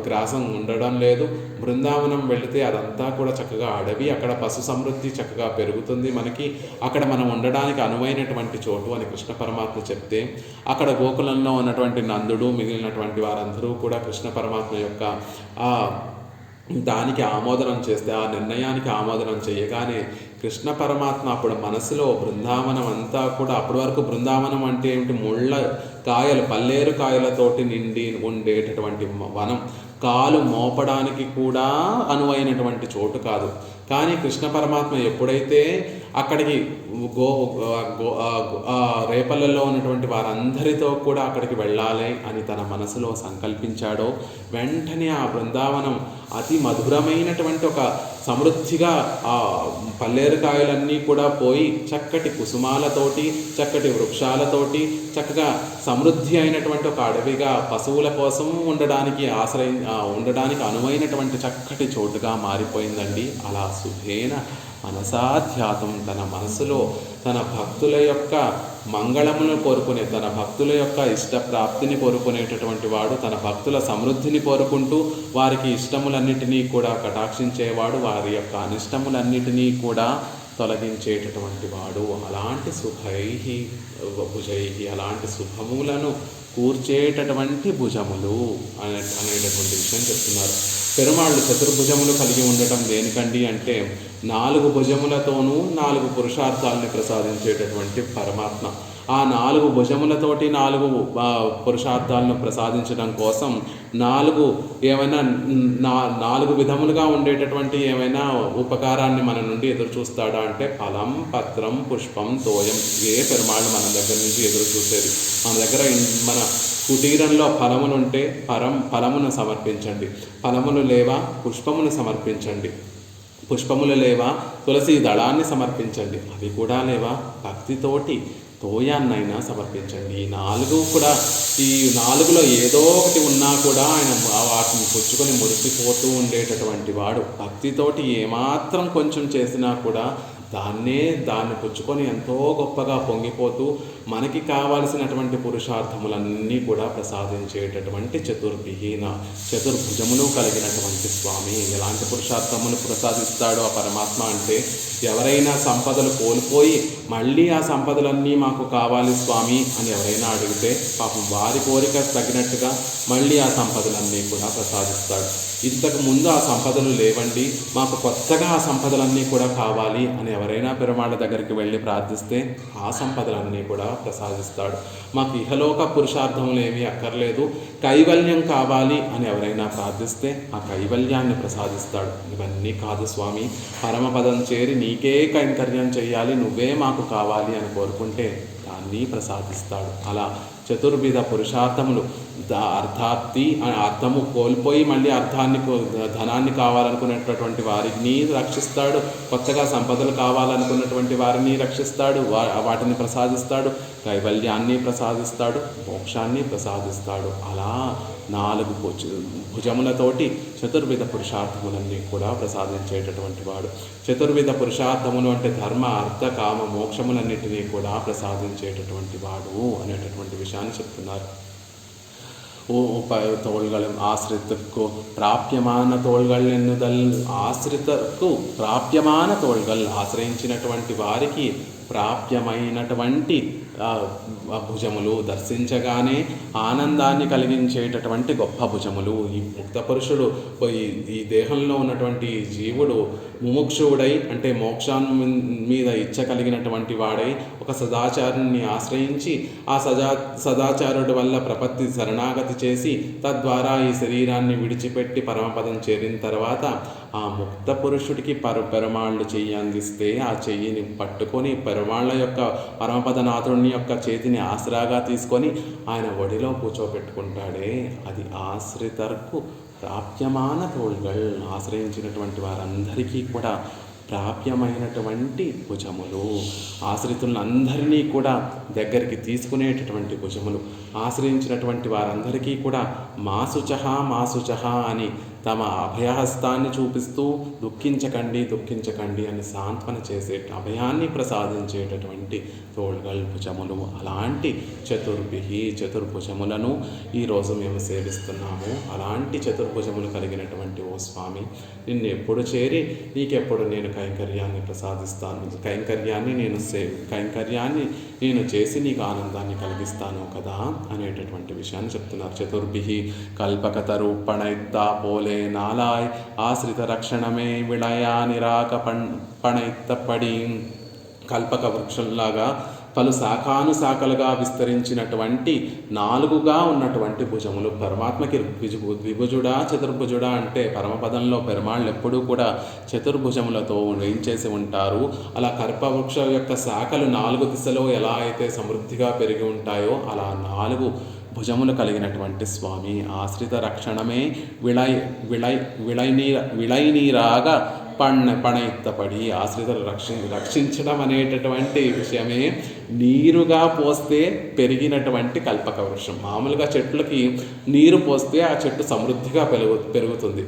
గ్రాసం ఉండడం లేదు, బృందావనం వెళితే అదంతా కూడా చక్కగా అడవి, అక్కడ పశు సమృద్ధి చక్కగా పెరుగుతుంది, మనకి అక్కడ మనం ఉండడానికి అనువైనటువంటి చోటు అని కృష్ణ పరమాత్మ చెప్తే, అక్కడ గోకులంలో ఉన్నటువంటి నందుడు మిగిలినటువంటి వారందరూ కూడా కృష్ణ పరమాత్మ యొక్క దానికి ఆమోదనం చేస్తే, ఆ నిర్ణయానికి ఆమోదనం చేయగానే కృష్ణ పరమాత్మ అప్పుడు మనసులో బృందావనం అంతా కూడా, అప్పటి వరకు బృందావనం అంటే ఏమిటి, పల్లేరు కాయలతోటి నిండి ఉండేటటువంటి వనం, కాలు మోపడానికి కూడా అనువైనటువంటి చోటు కాదు. కానీ కృష్ణ పరమాత్మ ఎప్పుడైతే అక్కడికి రేపల్లలో ఉన్నటువంటి వారందరితో కూడా అక్కడికి వెళ్ళాలి అని తన మనసులో సంకల్పించాడో, వెంటనే ఆ బృందావనం అతి మధురమైనటువంటి ఒక సమృద్ధిగా ఆ పల్లేరుకాయలన్నీ కూడా పోయి చక్కటి కుసుమాలతోటి, చక్కటి వృక్షాలతోటి, చక్కగా సమృద్ధి అయినటువంటి ఒక అడవిగా పశువుల కోసం ఉండడానికి అనువైనటువంటి చక్కటి చోటుగా మారిపోయిందండి. అలా శుభేన మనసాధ్యాతం, తన మనసులో తన భక్తుల యొక్క మంగళమును కోరుకునే, తన భక్తుల యొక్క ఇష్టప్రాప్తిని కోరుకునేటటువంటి వాడు, తన భక్తుల సమృద్ధిని కోరుకుంటూ వారికి ఇష్టములన్నిటినీ కూడా కటాక్షించేవాడు, వారి యొక్క అనిష్టములన్నిటినీ కూడా తొలగించేటటువంటి వాడు. అలాంటి శుభైహి భుజైహి, అలాంటి శుభములను కూర్చేటటువంటి భుజములు అనేటటువంటి విషయం చెప్తున్నారు. పెరుమాళ్ళు చతుర్భుజములు కలిగి ఉండటం దేనికండి అంటే 4 భుజములతోనూ 4 పురుషార్థాలని ప్రసాదించేటటువంటి పరమాత్మ. ఆ 4 భుజములతోటి 4 పురుషార్థాలను ప్రసాదించడం కోసం 4 ఏమైనా 4 విధములుగా ఉండేటటువంటి ఏమైనా ఉపకారాన్ని మన నుండి ఎదురు చూస్తాడా అంటే ఫలం, పత్రం, పుష్పం, తోయం. ఏ పెరుమాళ్ళు మన దగ్గర నుంచి ఎదురు చూసేది. మన దగ్గర మన కుటీరంలో ఫలములుంటే ఫలమును సమర్పించండి, ఫలములు లేవా పుష్పమును సమర్పించండి, పుష్పములు లేవా తులసి దళాన్ని సమర్పించండి, అవి కూడా లేవా భక్తితోటి తోయాన్నైనా సమర్పించండి. ఈ 4 కూడా, ఈ 4లో ఏదో ఒకటి ఉన్నా కూడా ఆయన వాటిని పుచ్చుకొని మురిసిపోతూ ఉండేటటువంటి వాడు. భక్తితోటి ఏమాత్రం కొంచెం చేసినా కూడా దాన్ని పుచ్చుకొని ఎంతో గొప్పగా పొంగిపోతూ మనకి కావాల్సినటువంటి పురుషార్థములన్నీ కూడా ప్రసాదించేటటువంటి చతుర్భుజములు కలిగినటువంటి స్వామి. ఎలాంటి పురుషార్థములు ప్రసాదిస్తాడో ఆ పరమాత్మ అంటే, ఎవరైనా సంపదలు కోల్పోయి మళ్ళీ ఆ సంపదలన్నీ మాకు కావాలి స్వామి అని ఎవరైనా అడిగితే పాపం వారి కోరిక తగినట్టుగా మళ్ళీ ఆ సంపదలన్నీ కూడా ప్రసాదిస్తాడు. ఇంతకు ముందు ఆ సంపదలు లేవండి, మాకు కొత్తగా ఆ సంపదలన్నీ కూడా కావాలి అని ఎవరైనా పెరుమాళ్ళ దగ్గరికి వెళ్ళి ప్రార్థిస్తే ఆ సంపదలన్నీ కూడా ప్రసాదిస్తాడు. మాకు ఇహలోక పురుషార్థములు ఏమీ అక్కర్లేదు, కైవల్యం కావాలి అని ఎవరైనా ప్రార్థిస్తే ఆ కైవల్యాన్ని ప్రసాదిస్తాడు. ఇవన్నీ కాదు స్వామి, పరమపదం చేరి నీకే కైంకర్యం చేయాలి, నువ్వే మాకు కావాలి అని కోరుకుంటే దాన్ని ప్రసాదిస్తాడు. అలా చతుర్విధ పురుషార్థములు, అర్థము కోల్పోయి మళ్ళీ ధనాన్ని కావాలనుకునేటటువంటి వారిని రక్షిస్తాడు, కొత్తగా సంపదలు కావాలనుకున్నటువంటి వారిని రక్షిస్తాడు, వాటిని ప్రసాదిస్తాడు, కైవల్యాన్ని ప్రసాదిస్తాడు, మోక్షాన్ని ప్రసాదిస్తాడు. అలా 4 భుజములతోటి చతుర్విధ పురుషార్థములన్నీ కూడా ప్రసాదించేటటువంటి వాడు. చతుర్విధ పురుషార్థములు అంటే ధర్మ, అర్థ, కామ, మోక్షములన్నిటినీ కూడా ప్రసాదించేటటువంటి వాడు అనేటటువంటి విషయాన్ని చెప్తున్నారు. தோள்கள் ஆசிரித்துக்கு ప్రాప్యమాన తోள்கள் ఎన్నుదల్. ఆశ్రితకు ప్రాప్యమాన తోள்கள், ఆశ్రయించినటువంటి వారికి ప్రాప్యమైనటువంటి భుజములు, దర్శించగానే ఆనందాన్ని కలిగించేటటువంటి గొప్ప భుజములు. ఈ ముక్త పురుషుడు ఈ దేహంలో ఉన్నటువంటి జీవుడు ముముక్షువుడై అంటే మోక్షాన్ని మీద ఇచ్చ కలిగినటువంటి వాడై ఒక సదాచారుని ఆశ్రయించి ఆ సదాచారుడి వల్ల ప్రపత్తి శరణాగతి చేసి తద్వారా ఈ శరీరాన్ని విడిచిపెట్టి పరమపదం చేరిన తర్వాత ఆ ముక్త పురుషుడికి పెరుమాళ్ళు చెయ్యి అందిస్తే ఆ చెయ్యిని పట్టుకొని పెరుమాళ్ళ యొక్క పరమపదనాథుని యొక్క చేతిని ఆసరాగా తీసుకొని ఆయన ఒడిలో కూర్చోబెట్టుకుంటాడే, అది ఆశ్రితర్కు ప్రాప్యమాన తోள்கள். ఆశ్రయించినటువంటి వారందరికీ కూడా ప్రాప్యమైనటువంటి భుజములు, ఆశ్రితులందరినీ కూడా దగ్గరికి తీసుకునేటటువంటి భుజములు, ఆశ్రయించినటువంటి వారందరికీ కూడా మాసుచహ అని తమ అభయహస్తాన్ని చూపిస్తూ దుఃఖించకండి అని సాంత్వన చేసే అభయాన్ని ప్రసాదించేటటువంటి తోள்கள் భుజములు. అలాంటి చతుర్భుజములను ఈరోజు మేము సేవిస్తున్నాము. అలాంటి చతుర్భుజములు కలిగినటువంటి ఓ స్వామి, నిన్ను ఎప్పుడు చేరి నీకెప్పుడు నేను కైంకర్యాన్ని ప్రసాదిస్తాను, కైంకర్యాన్ని నేను చేసి నీకు ఆనందాన్ని కలిగిస్తాను కదా అనేటటువంటి విషయాన్ని చెప్తున్నారు. చతుర్భిహి కల్పకతరూపణైత్తా పోలే నాలాయ్ ఆశ్రిత రక్షణమే విళయా నిరాక పణైత్తపడి. కల్పక వృక్షంలాగా పలు శాఖానుశాఖలుగా విస్తరించినటువంటి 4గా ఉన్నటువంటి భుజములు. పరమాత్మకి ద్విభుజుడా చతుర్భుజుడా అంటే పరమపదంలో పెరుమాళ్ళు ఎప్పుడూ కూడా చతుర్భుజములతో వేయించేసి ఉంటారు. అలా కల్పవృక్ష యొక్క శాఖలు 4 దిశలో ఎలా అయితే సమృద్ధిగా పెరిగి ఉంటాయో అలా 4 భుజములు కలిగినటువంటి స్వామి. ఆశ్రిత రక్షణమే విళైనీరాగా పణైత్తపడి. ఆశ్రితలు రక్షించడం అనేటటువంటి విషయమే నీరుగా పోస్తే పెరిగినటువంటి కల్పక వృక్షం. మామూలుగా చెట్లకి నీరు పోస్తే ఆ చెట్టు సమృద్ధిగా పెరుగుతుంది.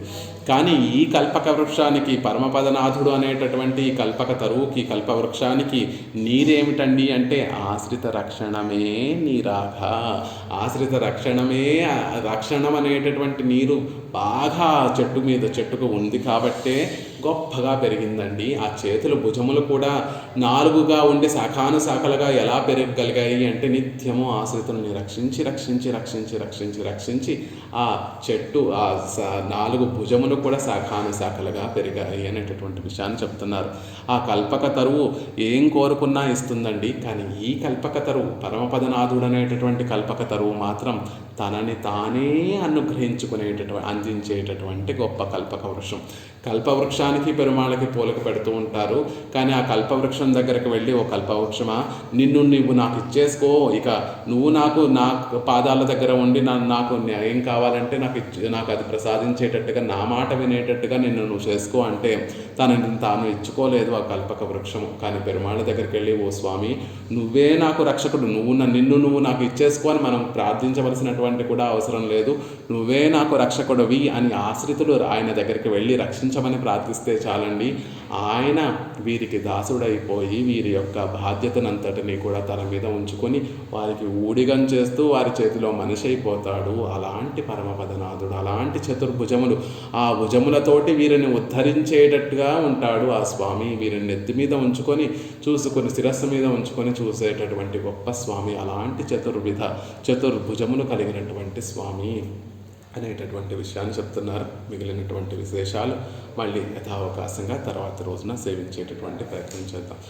కానీ ఈ కల్పక వృక్షానికి పరమపదనాథుడు అనేటటువంటి ఈ కల్పక తరువుకి కల్పవృక్షానికి నీరేమిటండి అంటే ఆశ్రిత రక్షణమే నీరాగా. ఆశ్రిత రక్షణం అనేటటువంటి నీరు బాగా చెట్టుకు ఉంది కాబట్టే గొప్పగా పెరిగిందండి. ఆ చేతులు భుజములు కూడా 4గా ఉండి శాఖలుగా ఎలా పెరగగలిగాయి అంటే నిత్యము ఆశ్రితుల్ని రక్షించి ఆ చెట్టు 4 భుజములు కూడా శాఖలుగా పెరిగాయి అనేటటువంటి విషయాన్ని చెప్తున్నారు. ఆ కల్పక తరువు ఏం కోరుకున్నా ఇస్తుందండి. కానీ ఈ కల్పక తరువు పరమపదనాథుడు అనేటటువంటి కల్పక తరువు మాత్రం తనని తానే అందించేటటువంటి గొప్ప కల్పక వృక్షం. కల్పవృక్షానికి పెరుమాళకి పోలిక పెడుతూ ఉంటారు. కానీ ఆ కల్పవృక్షం దగ్గరికి వెళ్ళి, ఓ కల్పవృక్షమా, నువ్వు నాకు ఇచ్చేసుకో, ఇక నువ్వు నా పాదాల దగ్గర ఉండి నాకు ఏం కావాలంటే నాకు అది ప్రసాదించేటట్టుగా, నా మాట వినేటట్టుగా నువ్వు చేసుకో అంటే తనని తాను ఇచ్చుకోలేదు ఆ కల్పక వృక్షము. కానీ పెరుమాళ దగ్గరికి వెళ్ళి, ఓ స్వామి, నువ్వే నాకు రక్షకుడు, నువ్వు నాకు ఇచ్చేసుకో అని మనం ప్రార్థించవలసినటువంటి కూడా అవసరం లేదు. నువ్వే నాకు రక్షకుడివి అని ఆశ్రితులు ఆయన దగ్గరికి వెళ్ళి రక్షించమని ప్రార్థిస్తే చాలండి. ఆయన వీరికి దాసుడైపోయి వీరి యొక్క బాధ్యతనంతటినీ కూడా తన మీద ఉంచుకొని వారికి ఊడిగం చేస్తూ వారి చేతిలో మనిషి అయిపోతాడు. అలాంటి పరమపదనాథుడు, అలాంటి చతుర్భుజములు, ఆ భుజములతోటి వీరిని ఉద్ధరించేటట్టుగా ఉంటాడు ఆ స్వామి. వీరిని నెత్తి మీద ఉంచుకొని శిరస్సు మీద ఉంచుకొని చూసేటటువంటి గొప్ప స్వామి. అలాంటి చతుర్భుజములు కలిగినటువంటి స్వామి అనేటటువంటి విషయాన్ని చెప్తున్నారు. మిగిలినటువంటి విశేషాలు మళ్ళీ యథావకాశంగా తర్వాత రోజున సేవించేటటువంటి ప్రయత్నం చేద్దాం.